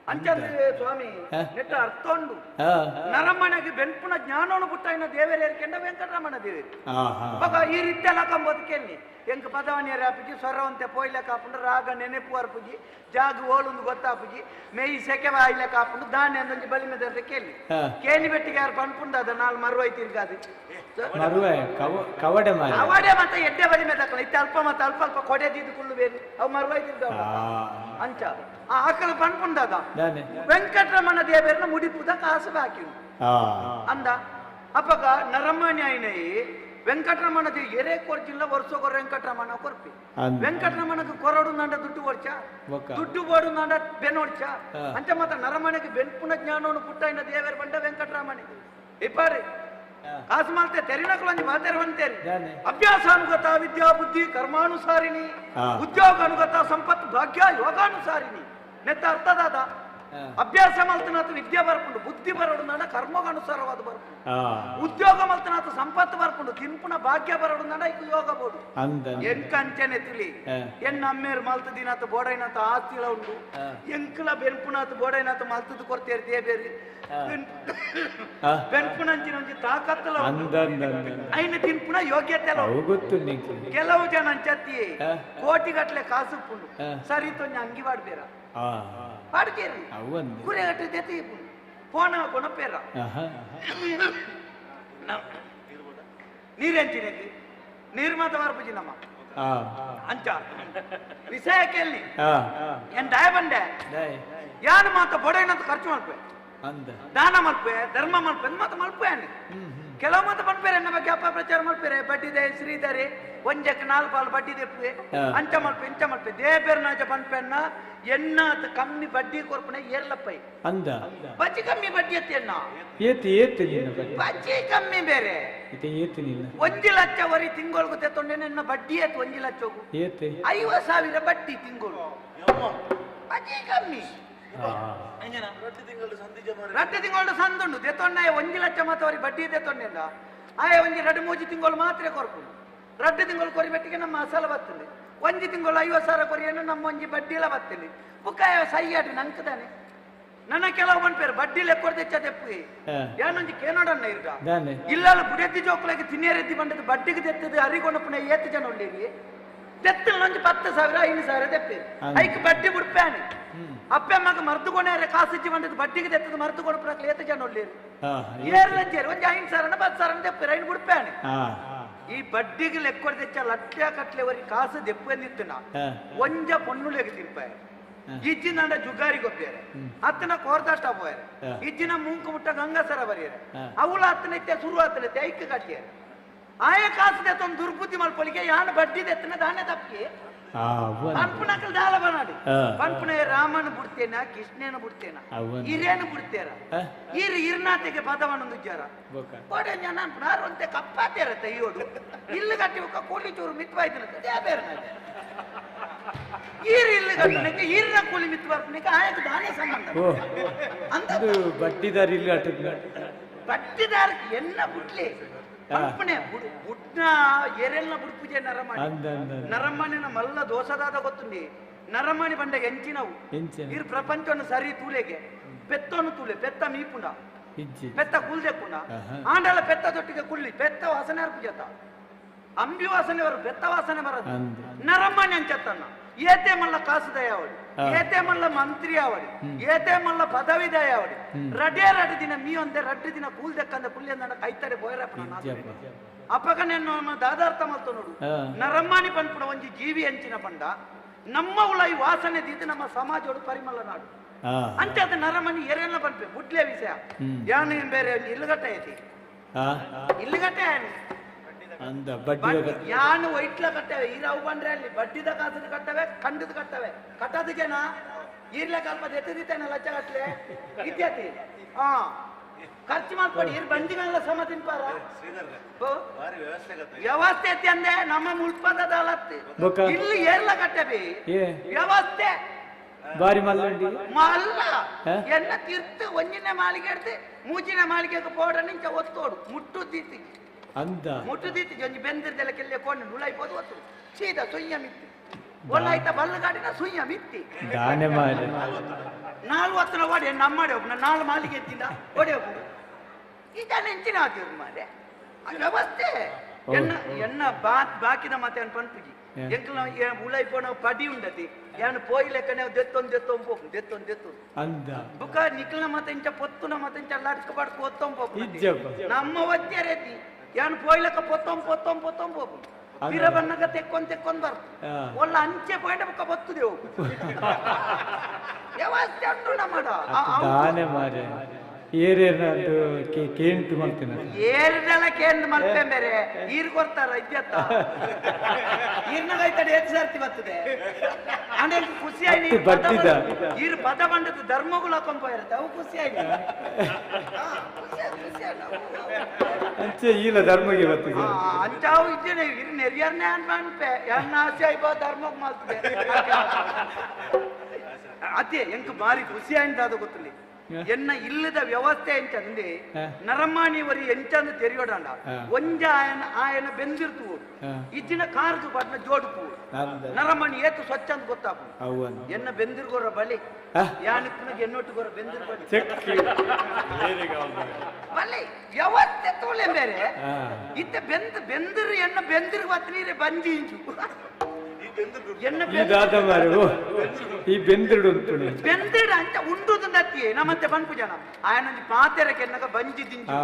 ಅಂಚಂದ್ರೆ ಸ್ವಾಮಿ ನೆಟ್ಟ ಅರ್ಥ ಉಂಡು ನರಮನೆಗೆ ಬೆನ್ಪುನ ಜ್ಞಾನೋನು ಪುಟ್ಟ ದೇವರೇರಿಕೆಂಡ ವೆಂಕಟರಮಣ ದೇವರಿ ಈ ರೀತಿ ಎಲ್ಲ ಕಂಬೋದಕ್ಕೆ ಎಂಕ್ ಪದವನಿಯರ ಆಪುಜಿ ಸ್ವರವಂತೆ ಪೋಯ್ಲೆ ಕಾಪುಂಡು ರಾಗ ನೆನೆಪು ಅರ್ಪುಜಿ ಜಾಗ ಓಳುಂದು ಗೊತ್ತಾಪುಜಿ ಮೇಯಿ ಸೆಕೆ ಬಾಯಿಲೆ ಕಾಪುಂಡು ಧಾನ್ಯ ಅಂದೊಂಜಿ ಬಲಿ ಮೆದ ಕೇಳಿ ಬೆಟ್ಟಿಗೆ ಯಾರು ಪನ್ಪುಂಡು ಅದ ನಾಲ್ ಮರುವೈ ತಿರ್ಗಾದು ಕವಡೆ ಮತ್ತೆ ಎಡ್ಡೆ ಬಲಿ ಮೆದಕಲ್ಲ ಇತ್ತೆ ಅಲ್ಪ ಮತ್ತೆ ಅಲ್ಪ ಅಲ್ಪ ಕೊಡೆ ದಿದ್ದು ಕುಳ್ಳು ಬೇರು ಅವು ಮರುವೈ ತಿರ್ಗ ಅಂಚ ಆಕಲ ಪನ್ಪುಂಡು ಅದ ವೆಂಕಟರಮಣ ದೇವರನ್ನ ಮುಡಿಪುದ ಕಾಸು ಬಾಕಿ ಅಂದ ಅಪ್ಪಗ ನರಮಣಿ ಆಯ್ನೈ వెంకటరమణ ఎరే కొర్జిల్ల వరుసొక వెంకటరమణ కొర్పి వెంకటరమణకు కొరడు నండ దుడ్డు వచ్చా దుడ్డు పోడు నండ బెనోడ్చ అంటే ಮಾತ ನರಮಣಿಗೆ ಬೆನ್ಪುನ ಜ್ಞಾನವನ್ನು ಪುಟ್ಟೈನ ದೇವರ ಬಂಡ ವೆಂಕಟರಮಣಿ ಇಪ್ಪಾರಿ ಕಾಸ್ಮಾಲ್ತೆ ತೆರಿನಕಲಂಜಿ ಮಾತೆರವಂತೇರಿ ಅಭ್ಯಾಸಾನುಗತ ವಿದ್ಯಾ ಬುದ್ಧಿ ಕರ್ಮಾನುಸಾರಿಣಿ ಉದ್ಯೋಗ ಅನುಗತ ಸಂಪತ್ತು ಭಾಗ್ಯ ಯೋಗಾನುಸಾರಿಣಿ ನೆತ್ತ ಅರ್ಥದಾದ ಅಭ್ಯಾಸ ಮಲ್ತನಾಥ ವಿದ್ಯೆ ಬರ್ಪುಂಡು ಬುದ್ಧಿ ಬರಡು ನಾಡ ಕರ್ಮಗನುಸಾರವಾದ ಬರ್ಪುಂಡು ಉದ್ಯೋಗ ಮಲ್ತನಾಥ ಸಂಪತ್ತು ಬರ್ಪುಂಡು ತಿನ್ಪುನ ಭಾಗ್ಯ ಬರಡು ನಾಡ ಈಗ ಯೋಗ ಬೋಡು ಎಂಕಂಚನೆ ತಿಳಿ ಎನ್ನ ಅಮ್ಮೇರು ಮಲ್ತ ದಿನಾಥ ಬೋಡೈನಾಥ ಆಸ್ತಿಲ ಉಂಡು ಎಂಕಲ ಬೆನ್ಪುನಾಥ ಬೋಡೈನಾಥ ಮಲ್ತದ ಕೊರ್ತೇರಿ ದೇಬೇರಿ ಬೆನ್ಪುನಂಚಿನ ಒಂಜಿ ತಾಕತ್ತಲ ಐನ ತಿನ್ಪುನ ಯೋಗ್ಯತೆ ಕೆಲವು ಜನ ಅಂಚತ್ತಿ ಕೋಟಿಗಟ್ಲೆ ಕಾಸು ಪುಂಡು ಸರಿ ತೊಂಜ ಅಂಗಿ ಬಾಡ್ಬೇರ ಪಾಡ್ಕೇರಿ ಕುರಿಗಟ್ಟ ಜೊತೆ ಫೋನ್ ಕೊನಪೇರ ನೀರೆಂಚಿನಕ್ಕೆ ನೀರು ಮಾತ್ರ ಮಾರ್ಪುಜಿ ನಮ್ಮ ಅಂಚ ವಿಷಯ ಕೇಳಿ ಏನ್ ದಯ ಬಂಡೆ ಯಾನು ಮಾತ ಬೊಡೆನಂತ ಖರ್ಚು ಮಲ್ಪೆ ದಾನ ಮಲ್ಪೆ ಧರ್ಮ ಮಲ್ಪೆ ಮಾತ ಮಲ್ಪೆ ಕೆಲವು ಮಾತ ಮಲ್ಪೇರೆ ಎನ್ನ ಬಗ್ಗೆ ಅಪಪ್ರಚಾರ ಮಲ್ಪೇರೆ ಬಡ್ಡಿದೆ ಶ್ರೀಧರೆ ಒಂಜಕ್ಕೆ ನಾಲ್ಕು ಪಾಲು ಬಡ್ಡಿ ದೆಪ್ಪೆ ಅಂಚ ಮಲ್ಪೆ ಇಂಚ ಮಲ್ಪೆ ದೇಬೇರ್ ನಾಜ ಪನ್ಪೆನ್ನ ಎನ್ನಾತ ಕಮ್ಮಿ ಬಡ್ಡಿ ಕೊರ್ಪನೆ ಏರ್ಲಪ್ಪೈ ಅಂದ ಬಜ್ಜಿ ಕಮ್ಮಿ ಬಡ್ಡಿ ಎತ್ತೇನ ಬಜ್ಜಿ ಕಮ್ಮಿ ಬೇರೆ 1 ಲಕ್ಷ ವರಿ ತಿಂಗಳು ತೆತ್ತೊಂಡೆ ನನ್ನ ಬಡ್ಡಿ ಎತ್ತು 1 ಲಕ್ಷ 50,000 ಬಡ್ಡಿ ತಿಂಗಳು ಬಡ್ಡಿ ಕಮ್ಮಿ ರಡ್ಡು ತಿಂಗಳು ಸಂದುಂಡು ತೆತ್ತೊಂಡ 1 ಲಕ್ಷ ಮಾತವರಿ ಬಡ್ಡಿ ತೆತ್ತೊಂಡೆಂದ ಆಯ ಒಂಜಿ 2-3 ತಿಂಗಳು ಮಾತ್ರ ಕೊರ್ಪುಂಡು 2 ತಿಂಗಳು ಕೊರಿ ಬೆಟ್ಟಿಗೆ ನಮ್ಮ ಅಸಲ ಬರ್ತದೆ 1 ತಿಂಗಳು 50,000 ಕೊರಿಯನ್ನು ನಮ್ಮ ಒಂಜಿ ಬಡ್ಡಿಲ ಬರ್ತದೆ ಬುಕ್ಕಾಯ ಸೈಯಾಡು ನಂಕದಾನೆ ನನ್ನ ಕೆಲವು ಮನ್ಪೇರು ಬಡ್ಡಿಲೆ ಕೊಡ್ದೆಚ್ಚ ತೆಪ್ಪಿ ಏನೊಂಜಿ ಕೇನೋಡನ್ನ ಇರ್ಗ ಇಲ್ಲಲ್ಲ ಬುಡೆದ್ದಿ ಜೋಕ್ಲಾಗಿ ತಿನ್ನೇರೆದ್ದಿ ಬಂಡದ ಬಡ್ಡಿಗೆ ತೆತ್ತದು ಅರಿಗೊಂಡಪ್ಪನ 7 ಜನ ಉಳ್ಳೇರಿ ತೆತ್ತಲು ನೊಂಜಿ 10,000 5,000 ತೆಪ್ಪಿ ಐಕ್ ಬಡ್ಡಿ ಬಿಡ್ಪ್ಯಾನೆ ಅಪ್ಪೆಮ್ಮಗ ಮರ್ದುಕೊಂಡೇರೆ ಕಾಸಿಚ್ಚಿ ಬಂದದ್ದು ಬಡ್ಡಿಗೆ ತೆತ್ತದು ಮರ್ದುಕೊಂಡಪ್ಪನ 7 ಜನ ಉಳ್ಳೇರಿ ಏರ್ಲಂಚೇರಿ ಒಂಜಿ 5,000 10,000 ತೆಪ್ಪಿ ಐನ್ ಬಿಡ್ಪ್ಯಾನೆ ಈ ಬಡ್ಡಿಗೆ ಲೆಕ್ಕೊಡ್ದೆಚ್ಚ ಲಟ್ಟ ಕಟ್ಲೆವರಿ ಕಾಸು ದೆಪ್ಪಂದಿತ್ತನ ಒಂಜ ಪೊನ್ನುಲೆಗೆ ತಿಂಪಾಯ ಇಜ್ಜಿನ ಜುಗಾರಿ ಗೊಬ್ಬೇರೆ ಅತ್ತನ ಕೋರ್ದಾಟ ಹೋಯಾರೆ ಇಜ್ಜಿನ ಮೂಂಕು ಮುಟ್ಟ ಗಂಗಸರ ಬರಿಯಾರೆ ಅವಳ ಅತ್ತನೈತೆ ಶುರು ಆತನೈತೆ ಐಕ್ಯ ಕಟ್ಟಿಯಾರೆ ಆಯ ಕಾಸು ದೆತ್ತೊಂದು ದುರ್ಬುದ್ಧಿ ಮಲ್ಪೊಲಿಗೆ ಯಾನು ಬಡ್ಡಿ ದೆತ್ತನ ದಾನೆ ತಪ್ಪಿ ಪನ್ಪುನಕಲ್ ದಾಲ ಬನಾಡಿ ಪನ್ಪುನ ರಾಮನ ಬಿಡ್ತೇನ ಕೃಷ್ಣನ ಬಿಡ್ತೇನ ಹಿರೇನು ಬಿಡ್ತೇರ ಇರ್ನಾತೆಗೆ ಪದವನ್ನೊಂದು ಜ್ವರ ಕೋಡೆ ಜನ ಅನ್ಪುನಾರಂತೆ ಕಪ್ಪಾತೇರ ತೈಯೋಡು ಇಲ್ಲು ಕಟ್ಟಿ ಒಕ್ಕ ಕೂಲಿ ಚೂರು ಮಿತ್ವಾಯ್ತನ ಬೇರೆ ಈರು ಇಲ್ಲು ಕಟ್ಟನಕ್ಕೆ ಈರಿನ ಕೂಲಿ ಮಿತ್ ಬರ್ಪನಿಗೆ ಆಯಕ್ಕೆ ದಾನೆ ಸಂಬಂಧ ಅಂತ ಬಡ್ಡಿದಾರ ಇಲ್ಲಿ ಬಡ್ಡಿದಾರ ಎನ್ನ ಬಿಡ್ಲಿ ಪಂಪನೆ ಬುಡ್ನ ಎರೆಲ್ನ ಬುಡ್ಪುಜೆ ನರಮಣಿನ ಮಲ್ಲ ದೋಸದಾದ ಗೊತ್ತುಂಡಿ ನರಮಣಿ ಬಂಡೆಗೆ ಎಂಚಿನವು ಇರ್ ಪ್ರಪಂಚವನ್ನು ಸರಿ ತೂಲೆಗೆ ಪೆತ್ತವನ್ನು ತೂಲೆ ಪೆತ್ತ ಮೀಪುಂಡ ಪೆತ್ತ ಕುಲ್ದೆಕ್ಕುಂಡ ಆಂಡಲ ಪೆತ್ತ ತೊಟ್ಟಿಗೆ ಕುಳ್ಳಿ ಪೆತ್ತ ವಾಸನೆ ಅರ್ಪುಜತ ಅಂಬಿ ವಾಸನೆ ಬರು ಪೆತ್ತ ವಾಸನೆ ಬರದು ನರಮಣಿ ಅಂಚತ್ತನ್ನ ಏತೆ ಮಲ್ಲ ಕಾಸು ದಯಾವಡಿ ಏತೆ ಮಲ್ಲ ಮಂತ್ರಿ ಆವಡಿ ಏತೆ ಮಲ್ಲ ಪದವಿ ದಯಾವಡಿ ರಡ್ಡು ದಿನ ಮೀ ಒಂದೆ 2 ದಿನ ಕೂಲ್ದಕ್ಕಂದ ಕುಲ್ಲಿ ಅಂದ ಕೈತಡೆ ಬೋಯರಪ್ಪನ ಅಪ್ಪಗ ನೆನ್ನು ದಾದಾರ್ಥ ಮಲ್ತು ನೋಡು ನರಮ್ಮನಿ ಪನ್ಪುಡ ಒಂಜಿ ಜೀವಿ ಅಂಚಿನ ಪಂಡ ನಮ್ಮ ಉಳ ಈ ವಾಸನೆ ದಿದ್ದು ನಮ್ಮ ಸಮಾಜೋಡು ಪರಿಮಳ ನಾಡು ಅಂಚೆ ಅದು ನರಮಣಿ ಎರೆಲ್ಲ ಪನ್ಪೆ ಬುಡ್ಲೆ ವಿಷಯ ಯಾನು ಬೇರೆ ಇಲ್ಲುಗಟ್ಟ ಐತಿ ಇಲ್ಲುಗಟ್ಟೆ ಯಾನು ವೈಟ್ಲ ಕಟ್ಟವೆ ಈರಾವು ಬಂದ್ರೆ ಅಲ್ಲಿ ಬಡ್ಡಿದ ಕಾಸದ ಕಟ್ಟವೆ ಕಂಡದ ಕಟ್ಟವೆ ಕಟ್ಟದ ಜನ ಈರ್ಲೆ ಕಲ್ಪ ಎತ್ತದಿತ್ತೇನೆ ಲಚ್ಚ ಕಟ್ಲೆ ಇತ್ಯಾತಿ ಖರ್ಚು ಮಾಡ್ಕೊಡಿ ಇರ್ ಬಂದಿಗೆಲ್ಲ ಸಮ ತಿನ್ಪಾರ ವ್ಯವಸ್ಥೆ ಐತಿ ಅಂದೆ ನಮ್ಮ ಮುಳ್ಪದ ಅಲತ್ತಿ ಇಲ್ಲಿ ಏರ್ಲ ಕಟ್ಟಬಿ ವ್ಯವಸ್ಥೆ ಬಾರಿ ಮಲ್ಲಂಡಿ ಮಲ್ಲ ಎನ್ನ ತೀರ್ತು ಒಂಜಿನ ಮಾಳಿಗೆ ಹಿಡ್ದು ಮೂಚಿನ ಮಾಳಿಗೆಗೆ ಪೌಡ ನಿಂಚ ಒತ್ತೋಡು ಮುಟ್ಟು ದೀತಿ ಅಂದ ಮುಟ್ಟು ದೀತಿ ಒಂಜಿ ಬೆಂದಿರ್ದೆಲ್ಲ ಕೆಲ್ಲೆ ಕೊಂಡು ನುಳೈಬೋದು ಒತ್ತು ಸೀದಾ ಸುಯ್ಯ ಮಿತ್ತಿ ಒಳ್ಳಾಯ್ತ ಬಲ್ಲಗಾಡಿನ ಸುಯ್ಯ ಮಿತ್ತಿ ದಾನೆ ಮಾಡಿ 40 ಓಡಿ ನಮ್ಮಡೆ ಒಬ್ಬ 4 ಮಾಲಿಗೆ ಎತ್ತಿಂದ ಓಡಿ ಹೋಗುದು ಇದನ್ನ ಎಂಚಿನ ಹಾಕಿದ್ರು ಮಾರೆ ವ್ಯವಸ್ಥೆ ಎನ್ನ ಬಾಕಿದ ಮತ್ತೆ ಅನ್ ಪನ್ಪುಜಿ ಎಂಕ್ಲ ಉಳೈ ಪೋಣ ಪಡಿ ಉಂಡತಿ ಯಾನು ಪೋಯಿ ಲೆಕ್ಕನೆ ದೆತ್ತೊಂದು ಪೋಪು ಅಂದ ಬುಕ್ಕ ನಿಕ್ಲ ಮತ್ತೆ ಇಂಚ ಪೊತ್ತುನ ಮತ್ತೆ ಇಂಚ ಲಡ್ಕ ಬಡ್ಕ ಒತ್ತೊಂ ಪೋಪು ಇಜ್ಜಪ್ಪ ನಮ್ಮ ಒತ್ತೆ ರೀತಿ ಯಾನು ಪೋಯಿ ಲೆಕ್ಕ ಪೊತ್ತೊಂ ಪೋಪು ಬಿರ ಬಣ್ಣಗ ತೆಕ್ಕೊಂಡ್ ಬರ್ತು ಒಳ್ಳ ಅಂಚೆ ಪಾಯಿಂಟ್ ಬುಕ್ಕ ಬತ್ತುದೇವು ವ್ಯವಸ್ಥೆ ಉಂಟು ನಮ್ಮಡ ದಾನೆ ಮಾರೆ ಏರೇನದು ಕೇಂಟು ಮಾಡ್ತೇನೆ ಏರ್ದೆಲ್ಲ ಕೇಂದ್ರ ಮಾಡ್ತೇ ಬೇರೆ ಈರ್ ಕೊಡ್ತಾರ ಇದ್ಯತ್ತ ಈರ್ನಾಗೈತಡೆ ಹೆಚ್ಚು ಸರ್ತಿ ಬರ್ತದೆ ಅಂದ್ರೆ ಖುಷಿ ಆಯ್ತು ಈರ್ ಪದ ಬಂಡದ ಧರ್ಮಗಳು ಹಾಕೊಂಡ್ ಹೋಗಿರುತ್ತೆ ಅವು ಖುಷಿ ಆಯ್ತು ಅಂಚೆ ಈಲ ಧರ್ಮಗೆ ಬರ್ತದೆ ಅಂಚಾವು ಇದ್ದೇನೆ ಇರ್ ನೆರಿಯರ್ನೇ ಅನ್ಪೆ ಎನ್ನ ಆಸೆ ಆಯ್ಬೋ ಧರ್ಮಕ್ಕೆ ಮಾಡ್ತದೆ ಅದೇ ಎಂಕ್ ಬಾರಿ ಖುಷಿ ಆಯ್ತು ಅದು ಗೊತ್ತಿಲ್ಲ ಎನ್ನ ಇಲ್ಲದ ವ್ಯವಸ್ಥೆ ಎಂಚಂದೆ ನರಮಾಣಿವರಿ ಎಂಚಂದು ತೆರಿಯೋಡಂಡ ಒಂಜ ಆಯನ ಬೆಂದಿರ್ತು ಇಜ್ಜಿನ ಕಾರ್ಗು ಪಟ್ನ ಜೋಡುಪು ನರಮಣಿ ಏತು ಸ್ವಚ್ಛ ಅಂತ ಗೊತ್ತಾಪು ಎನ್ನ ಬೆಂದಿರ್ಗೋರ ಬಳಿ ಯಾನಿಪ್ಪನಿಗೆ ಎನ್ನೊಟ್ಟಿಗೋರ ಬೆಂದಿರ್ ಬಳಿ ವ್ಯವಸ್ಥೆ ತೋಳೆ ಬೇರೆ ಇತ್ತೆ ಬೆಂದಿರು ಎನ್ನ ಬೆಂದಿರ್ ಬತ್ನೀರೆ ಬಂಜಿ ಇಂಚು ಈ ಬೆಂದಿಡು ಬೆಂದಿಡ ಅಂಚ ಉಂಡುದು ನತ್ತಿ ನಮ್ಮಂತೆ ಬನ್ಪು ಜನ ఆయన ಪಾತೆರಕ್ಕೆ ಎನ್ನಗ ಬಂಜಿ ದಿಂಜು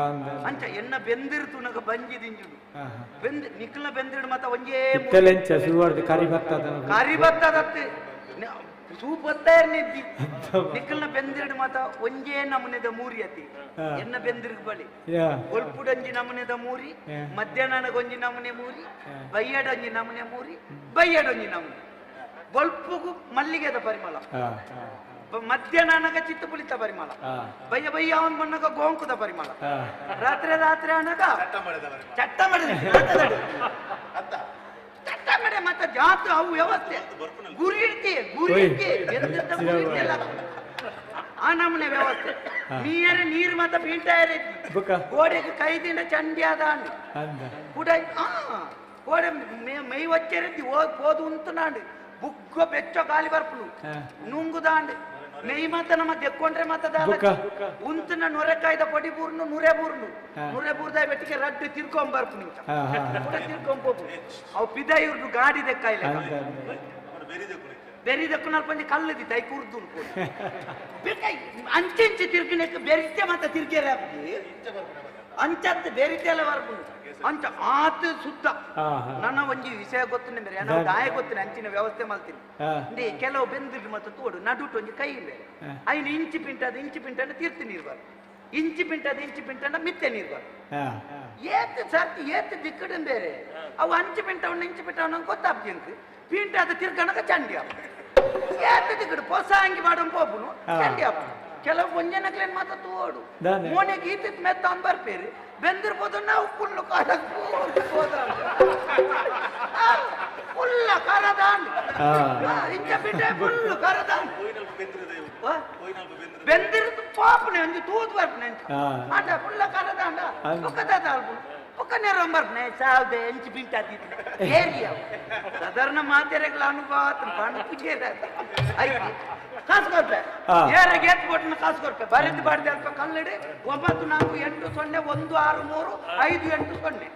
ಅಂಚ ಎನ್ನ ಬೆಂದಿರ್ತು ನಗ ಬಂಜಿ ದಿಂಜುಡು ನಿಕ್ಲ ಬೆಂದಿಡು ಮತ್ತ ಒಂಜೇ ಕರಿ ಬತ್ತದತ್ತೆ ಸೂಪತ್ತೇರ್ ನಿದ್ದಿ ನಿಕ್ಲನ ಬೆಂದಿಡು ಮತ ಒಂಜೇ ನಮೂನೆದ ಮೂರಿ ಅತಿ ಎನ್ನ ಬೆಂದಿರ್ಗ್ ಬಳಿ ಒಲ್ಪುಡಂಜಿ ನಮೂನೆದ ಮೂರಿ ಮಧ್ಯಾಹ್ನಗೊಂಜಿ ನಮೂನೆ ಮೂರಿ ಬಯ್ಯಡೊಂಜಿ ನಮೂನೆ ಮೂರಿ ಬಯ್ಯಡೊಂಜಿ ನಮೂನೆ ಒಲ್ಪುಗು ಮಲ್ಲಿಗೆದ ಪರಿಮಳ ಮಧ್ಯಾಹ್ನಗ ಚಿತ್ತು ಪುಳಿತ ಪರಿಮಳ ಬಯ್ಯ ಬಯ್ಯ ಅವನ್ ಬಣ್ಣಗ ಗೋಂಕುದ ಪರಿಮಳ ರಾತ್ರಿ ಅನಗ ಚಟ್ಟ ಮಾಡಿದ ಮಡೆ ಮತ್ತೆ ಜಾತ ಅವು ವ್ಯವಸ್ಥೆ ಗುರಿ ಆ ನಮೂನೆ ವ್ಯವಸ್ಥೆ ನೀರು ಮತ್ತೆ ಪೀಂಟಾಯರಿ ಗೋಡೆಗೆ ಕೈದಿಂದ ಚಂಡಿ ಅದ ಕೂಡ ಗೋಡೆ ಮೈ వచ్చేది పోదు ఉంటున్నాడు బుగ్గ బెచ్చ గాలి బర్పులు నుంగుదాండి నెయ్యి మత నమ్మ దెక్కొండ్ರೆ మತ ఉంటున్న నొరెకాಯ್ದ పొడి బూర్ను నురే బూర్ದ ಬೆಟ್ಟಿಗೆ ರಡ್ಡು ತಿರ್ಕೊಂಡ್ ಬರ್ಪು ತಿರ್ಕೊಂಬೋಪು ಅವು ಪಿದ ಇವ್ರದ್ದು ಗಾಡಿ ದೆಕ್ಕಾಯಿಲ್ಲ ಬೆರಿ ದೆಕ್ಕುನಲ್ಲಿ ಪಂಜಿ ಕಲ್ಲದಿ ತೈ ಕೂರ್ದು ಅಂಚೆಂಚೆ ತಿರ್ಗಿನಕ್ಕೆ ಬೆರಿತೆ ಮತ್ತ ತಿರ್ಗೇರ ಅಂಚತ್ತೆ ಬೆರಿತೆಲ್ಲ ಬರ್ಪು ಅಂಚ ಆತ ಸುತ್ತ ನನ್ನ ಒಂಜಿ ವಿಷಯ ಗೊತ್ತಿನ ಬೇರೆ ನಾವು ದಾಯ ಗೊತ್ತಿನ ಅಂಚಿನ ವ್ಯವಸ್ಥೆ ಮಾಡ್ತೀನಿ ಕೆಲವು ಬೆಂದಿರು ಮತ್ತೆ ತೋಡು ನಡುಟು ಒಂಜಿ ಕೈ ಬೇರೆ ಐನು ಇಂಚಿ ಪಿಂಟದ ತೀರ್ತಿ ನೀರು ಬಾರ್ದು ಇಂಚಿ ಪಿಂಟದ ಮಿತ್ತೆ ನೀರು ಬಾರ್ದು ಏತ್ ದಿಕ್ಕಡ ಬೇರೆ ಅವು ಇಂಚಿ ಪಿಂಟವನ್ನ ಗೊತ್ತಾಗ್ತಿ ಅಂತ ಪಿಂಟ ಅದು ತಿರ್ಗಣಕ ಚಂಡಿ ಅಪ್ಪ ಏತ್ ದಿಕ್ಕಡು ಹೊಸ ಅಂಗಿ ಮಾಡೋ ಹೋಗುನು ಚಂಡಿ ಅಪ್ಪ ಕೆಲವು ಒಂಜನಕ್ಲೇನ್ ಮಾತ್ರ ತೋಡು ಮೋನೆಗೆ ಈತ ಮೆತ್ತ ಬರ್ಪೇರಿ ಬೆಂದಿರ್ಬೋದು ನಾವು ಫುಲ್ ಫುಲ್ಲ ಕರದಾಂಡ್ ಇಂಚ ಬಿಟ್ಟೆ ಫುಲ್ ಕರದಾಂಡ್ ಬೆಂದಿರ್ದು ಪಾಪನೆ ಒಂದು ತೂತ್ ಬರ್ಪನೆ ಅಂತ ಫುಲ್ಲ ಕರದಾಂಡ ಪಕ್ಕದ ಪಕ್ಕ ನೇರ ಬರ್ಪನೆ ಸಾವ್ದೆ ಎಂಚು ಬಿಂಟಾದಿತ್ತು ಏರಿಯಾ ಸಾಧಾರಣ ಮಾತೆರೆಗಳ ಅನುಭವ ಪಣಪುಜೇರ ಐತಿ ಕಾಸು ಕೊಡ್ಪೆ ಏರೆ ಗೇಟ್ ಕೊಟ್ಟು ಕಾಸು ಕೊಡ್ಪೆ ಬರೆದು ಬಾಡ್ದೆ ಅಲ್ಪ ಕಲ್ಲಡಿ 9 4 8 0 1 6 3 5 8 0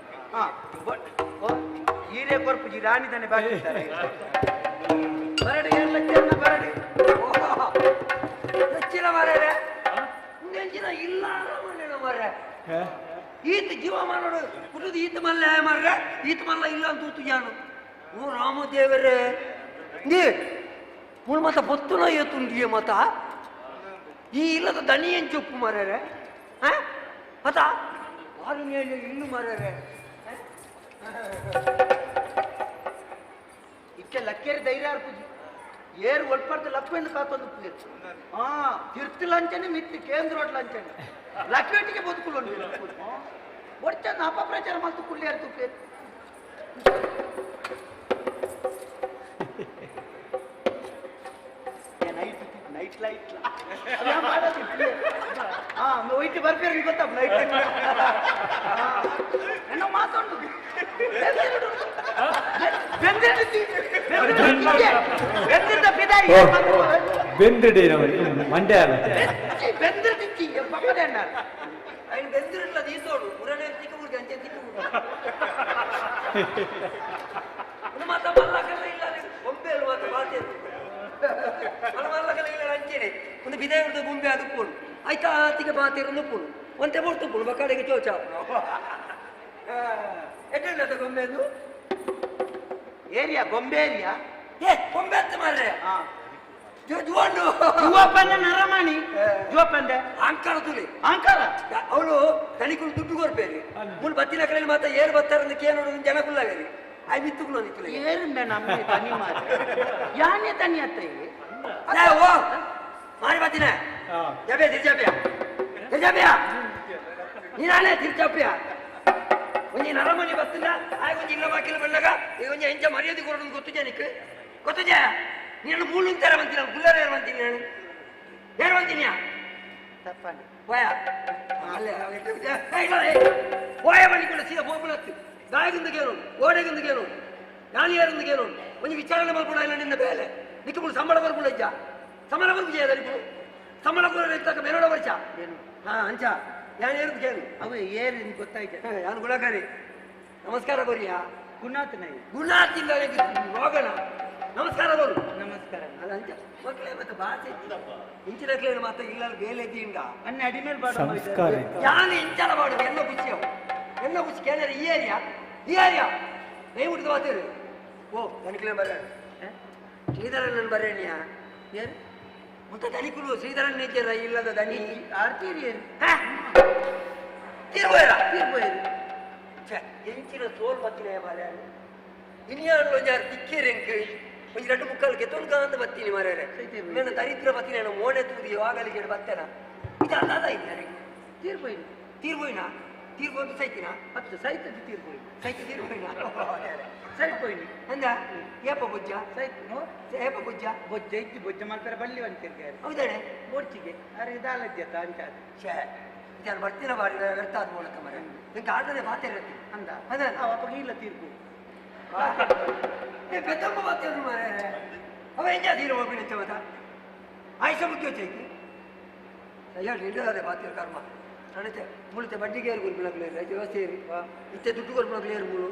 ಹೀರೆ ಕೊರ್ಪುಜಿ ರಾಣಿದಾನೆ ಬಾಗಿದ್ದಾರೆ ಬರಡಿ ಎಲ್ಲ ಬರಡಿ ಹೆಚ್ಚಿನ ಮಾರ್ರೆ ನೆಂಚಿನ ಇಲ್ಲ ಮಾರ್ರೆ ಈತ ಜೀವ ಮಾಡೋಡು ಕುಡಿದು ಈತ ಮಲ್ಲ ಮಾರ್ರೆ ಈತ ಮಲ್ಲ ಇಲ್ಲ ಅಂತ ತೂತು ಜಾನು ಓ ರಾಮದೇವರೇ ನೀ ಮುಳು ಮತ ಪೊತ್ತುನ ಏತುಂಡಿಯ ಮತ ಈ ಇಲ್ಲದ ದನಿ ಏನು ಚೊಪ್ಪು ಮಾರ್ರೆ ಮತ ಆರು ಇಲ್ಲು ಮಾರ್ರೆ ಇಕ್ಕೆ ಲಕ್ಕೇರಿ ಧೈರ್ಯ ಪೂಜಿ ಏರು ಒಳ್ಪಡ್ತು ಲಪ್ಪೆಂದು ಕಾತೊಂದು ಪೂಜೆ ತಿರ್ತಿ ಲಂಚನೆ ಮಿತ್ತಿ ಕೇಂದ್ರ ಲಂಚನೆ ಲಕ್ಕೇಟಿಗೆ ಬದುಕುಲು ಒಡ್ಚಂದ ಅಪಪ್ರಚಾರ ಮತ್ತು ಕುಳ್ಳಿಯಾರು ತುಪ್ಪೆ ನೈಟ್ ಲೈಟ್ ಒಯ್ಟಿ ಬರ್ಬೇರಿ ಗೊತ್ತ ನೈಟ್ ಏನೋ ಮಾತಾಡು ಬೆಂದಿಡಿ ಮಂಡ್ಯ ಬೆಂದಿರ್ತಿ ಪಕ್ಕದ ఆయన బెందిరిట్లా తీసుకోడు ఉరనే తిక్కు ఊరికి అంతే తిక్కు ఊరు ಮಲ್ಲ ಕಲೆಗಳ ಅಂಚೆನೆ ಒಂದು ಬಿದೆ ಹಿಡಿದು ಗುಂಬೆ ಅದಕ್ಕೋಳು ಆಯ್ತಾ ಆತಿಗೆ ಬಾತಿರನ್ನು ಪುಳು ಒಂತೆ ಬರ್ತು ಪುಳು ಮಕ್ಕಳಿಗೆ ಚೋಚ ಎಡ್ಡ ಗೊಂಬೆ ಅದು ಏರಿಯಾ ಗೊಂಬೆ ಏರಿಯಾ ಏ ಗೊಂಬೆ ಅಂತ ಮಾರ್ರೆ ಜುವಂಡು ಜುವಪ್ಪಂದ ನರಮಣಿ ಜುವಪ್ಪಂದ ಅಂಕಳ ತುಳಿ ಅಂಕಲ ಅವಳು ತನಿಕುಲು ದುಡ್ಡು ಕೊರ್ಬೇರಿ ಮುಳು ಬತ್ತಿನ ಕಡೆಯಲ್ಲಿ ಮಾತ್ರ ಏರು ಬರ್ತಾರಂತ ಕೇಳೋದು ಜನ ಕುಳ್ಳವೇರಿ ಆಯ್ ಮಿತ್ತುಗಳು ನಿಕ್ಕುಲೆ ಏರುಂಡ ನಮ್ಮ ತನಿ ಮಾತ್ರ ಯಾನೇ ತನಿ ಅತ್ತ ಓ ಮಾರಿ ಬತ್ತಿನ ಜಬ್ಯಾ ತಿರ್ಜಾಬ್ಯಾ ತಿರ್ಜಾಬ್ಯಾ ನೀನಾನೇ ತಿರ್ಜಾಬ್ಯಾ ಒಂಜಿ ನರಮಣಿ ಬತ್ತಿನ ಆಯ್ ಒಂಜಿ ಇಲ್ಲ ಬಾಕಿಲು ಬಂದಾಗ ಈ ಒಂಜಿ ಎಂಚ ಮರ್ಯಾದೆ ಕೊಡೋದು ಗೊತ್ತು ಜನಕ್ಕೆ ಗೊತ್ತು ಜಯ ನೀನು ಮೂಲು ತರ ಬಂತೀನಿ ನಾನು ಗುಲ್ಲರ ಯಾರು ಬಂತೀನಿ ನಾನು ಯಾರು ಬಂತೀನಿಯಾ ತಪ್ಪನೆ పోయా పోయా ಬಂಡಿಕೊಂಡು ಸೀದಾ ಹೋಗ್ಬಿಡತ್ತು ಗಾಯಗಿಂದಗೇನು ಗೋಡೆಗಿಂದಗೇನು ಯಾನಿಯರಿಂದಗೇನು ಒಂದು ವಿಚಾರಣೆ ಮಾಡ್ಕೊಡ ಇಲ್ಲ ನಿನ್ನ ಬೇಲೆ ನಿಕ್ಕುಗಳು ಸಂಬಳ ಬರ್ಬಿಡ ಇಜ್ಜ ಸಂಬಳ ಬರ್ಬು చేయదరిపు ಸಂಬಳ ಕೂಡ ಇರ್ತಕ್ಕ ಮೇರೋಡ ವರ್ಷ ಏನು ಹಾ ಅಂಚ ಯಾನಿಯರಿಂದ ಕೇಳು ಅವ ಏರಿ ಗೊತ್ತಾಯ್ತು ಯಾನು ಗುಣಕಾರಿ ನಮಸ್ಕಾರ ಬರಿಯಾ ಗುಣಾತ್ನ ಗುಣಾತಿಂದ ರೋಗಣ ನಮಸ್ಕಾರ ಬರು ನಮಸ್ಕಾರ ಅಲ್ಲ ಅಂಚ ಮಕ್ಕಳೇ ಮತ್ತೆ ಭಾಷೆ ಇಂಚಿನಕ್ಲೇನು ಮತ್ತೆ ಇಲ್ಲ ಬೇಲೆ ತೀಂಡ ಅನ್ನ ಅಡಿಮೇಲೆ ಬಾಡ ಸಂಸ್ಕಾರ ಯಾನು ಇಂಚಲ ಮಾಡುದು ಎಲ್ಲ ಖುಷಿಯವು ಎಲ್ಲ ಖುಷಿ ಕೇಳಿದ್ರೆ ಈ ಏರಿಯಾ ಕೈ ಮುಟ್ಟಿದ ಮಾತೇರು ಓ ತನಿಖೆ ಬರ ಶ್ರೀಧರನ್ ಬರೇಣಿಯ ಏರು ಮತ್ತೆ ತನಿಖಲು ಶ್ರೀಧರನ್ ನೇಚರ ಇಲ್ಲದ ದನಿ ಆರ್ತೀರಿ ಏರು ತೀರ್ಬೋಯ್ರ ತೀರ್ಬೋಯ್ರು ಎಂಚಿನ ಸೋಲ್ ಬತ್ತಿನ ಮಾರ ಇನ್ಯಾನು ಯಾರು ತಿಕ್ಕೇರೆಂಕ್ ಒಂದು 2 ಕೆತ್ತೊಂದು ಅಂತ ಬತ್ತೀನಿ ಮಾರ್ಯಾರೆ ನನ್ನ ದರಿದ್ರ ಬತ್ತೀನಿ ನಾನು ಮೋಣೆ ತೂದಿ ಯಾವಾಗಲಿಗೆ ಬತ್ತೇನ ಇದು ಅದಾದ ಇದ್ದಾರೆ ತೀರ್ಬೋಯ್ರು ತೀರ್ಬೋಯ್ನ ತೀರ್ಬೋದು ಸೈತಿನ ಹತ್ತು ಸೈತದ್ದು ತೀರ್ಬೋಯ್ರು ಸೈತಿ ತೀರ್ಬೋಯ್ನ ಸೈತ್ಬೋಯ್ನಿ ಅಂದ ಏಪ ಬುಜ್ಜ ಸೈತ್ ನೋ ಏಪ ಬುಜ್ಜ ಬೊಜ್ಜ ಇಜ್ಜಿ ಬೊಜ್ಜ ಮಾಡ್ತಾರೆ ಬಳ್ಳಿ ಅಂತಿರ್ಗಾರೆ ಹೌದಾಳೆ ಬೋಡ್ಚಿಗೆ ಅರೆ ಇದಾಲಜ್ಜತ ಅಂತ ಛೇ ನಾನು ಬರ್ತೀನ ಬಾರಿ ವ್ಯರ್ಥ ಆದ ಮೂಲಕ ಮರ ನಿಂಗೆ ಆಟನೇ ಮಾತಾಡತ್ತೆ ಅಂದ ಅದ ಅಪ್ಪ ಇಲ್ಲ ತೀರ್ಪು పెద్దమ్మ బాధ్యత మరి అవి ఏం చేసి ఓపెన్ ఆయుష ముఖ్యం వచ్చేకి అయ్యా నిండు అదే బాధ్యత కర్మ అంటే ముడితే బడ్డీకి ఏరు కొనుక్కునకు లేరు అయితే వ్యవస్థ ఏరి ఇచ్చే దుడ్డు కొనుక్కునకు లేరు మూడు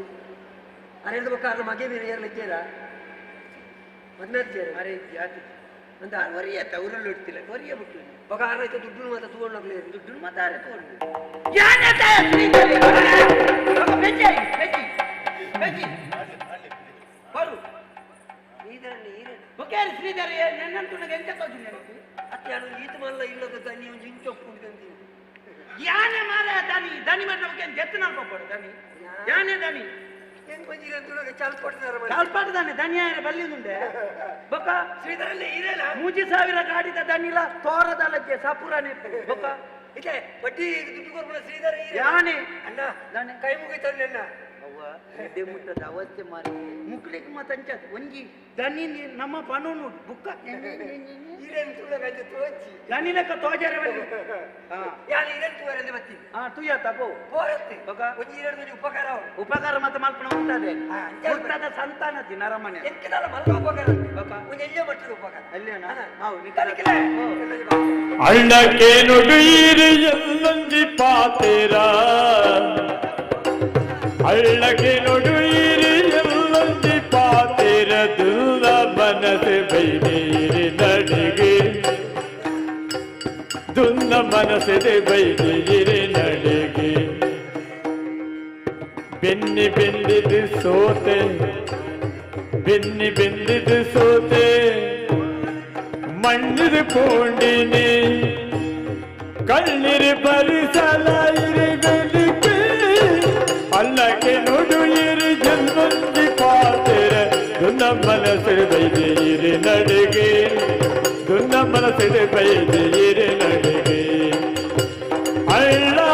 అరే ఎందుకు కారణం మాకే మీరు ఏర్లు ఇచ్చారా మధ్య ಅರೆ ಜಾತಿ ಅಂತ ವರಿಯ ತವರಲ್ಲಿ ಇಡ್ತಿಲ್ಲ ವರಿಯ ಬಿಟ್ಟು ఒక ఆరు అయితే దుడ్డును మాత్రం తూడనకు లేరు ದುಡ್ಡು ಮಾತಾರೆ ತಗೊಂಡು ಯಾನೆ ಶ್ರೀಧರಿ ಬೆಜ್ಜಿ ಬೆಜ್ಜಿ ಬೆಜ್ಜಿ ಬರು ಶ್ರೀಧರನ್ ಈರೇನು ಬೊಕೇರಿ ಶ್ರೀಧರಿ ನೆನ್ನಂತೂ ನನಗೆ ಎಂತ ತೋಜು ನನಗೆ ಅತ್ತೆ ಅದು ಈತ ಮಲ್ಲ ಇಲ್ಲದ ತನ್ನಿ ಒಂದು ಇಂಚೊಪ್ಪುಂಟಂತೀನಿ ಯಾನೆ ಮಾರ ದನಿ ದನಿ ಮಾಡ್ರ ಬಗ್ಗೆ ಜೆತ್ತು ನಲ್ಕೊಡು ದನಿ ಯಾನೆ ದನಿ ಹೆಂಗ್ ಬಂದಿರಂತ ನನಗೆ ಚಾಲ್ ಕೊಡ್ತಾರೆ ಕಾಲ್ಪಾಟ ದಾನೆ ದನಿ ಯಾರ ಬಲ್ಲಿದುಂಡೆ ಬೊಕ ಶ್ರೀಧರಲ್ಲಿ ಈರೇನ 3000 ಗಾಡಿದ ದನಿಲ ತೋರದಲಕ್ಕೆ ಸಪುರನೆ ಬೊಕ ಇದೆ ಬಡ್ಡಿ ದುಡ್ಡು ಕೊಡ್ಬಿಡ ಶ್ರೀಧರ ಯಾನೆ ಅಣ್ಣ ದಾನೆ ಕೈ ಮುಗಿತಾನೆ ನನ್ನ ಅವ್ವ ಎದೆ ಮುಟ್ಟದ ಅವಸ್ಥೆ ಮಾರಿ ಮುಕ್ಲಿಕ್ಕೆ ಮತ್ತಂಚ ಒಂಜಿ ದನಿ ನಮ್ಮ ಪನೋನು ಬುಕ್ಕ ಈರೇನು ತುಳಗಂಜ ತೋಚಿ ದನಿ ಲೆಕ್ಕ ತೋಜರೆ ಬಲ್ಲಿ ಹಾ ಯಾರು ಈರೇನು ತೂವರೆಂದು ಬತ್ತಿ ಹಾ ತುಯ್ಯ ತಗೋ ಪೋರತ್ತೆ ಬೊಕ ಒಂಜಿ ಈರೇನು ಉಪಕಾರ ಅವು ಉಪಕಾರ ಮತ್ತೆ ಮಲ್ಪಣ ಉಂಟದೆ ಹಾ, ಹುಟ್ಟದ ಸಂತಾನದಿ ನರಮನೆ ಎಂಕದಲ್ಲ ಮಲ್ಲ ಉಪಕಾರ ಬೊಕ ಒಂದು ಎಳ್ಳೆ ಮಟ್ಟದ ಉಪಕಾರ ಅಲ್ಲೇನಾ ಹಾ. ಹೌದು ನೀ ತನಿಖೆ ಅಳ್ಳಕ್ಕೆ ನುಡಿಯಿರಿ ಎಲ್ಲೊಂಜಿ ಪಾತೆರ ಅಳ್ಳಕ್ಕೆ ನುಡಿಯಿರಿ ಎಲ್ಲೊಂಜಿ ಪಾತೆರ ದುಲ್ಲ ಮನಸೆ ಬೈನೀರಿ ನಡಿಗೆ ದುಲ್ಲ ಮನಸೆ ಬೈನೀರಿ ನಡಿಗೆ ಬೆನ್ನಿ ಬೆಂದಿದ್ದು ಸೋತೆ ಬೆನ್ನಿ ಬೆಂದಿದ್ದು ಸೋತೆ மண்ணிரு பூண்டினி கண்ணீர் பரிசலாயிருக்கு அல்லக்கு நொடுயிரு ஜன்மந்தி பாத்திர துன்ன மனசில் வைதீரு நடுகே துன்ன மனசில் வைதீரு நடுகே அல்லா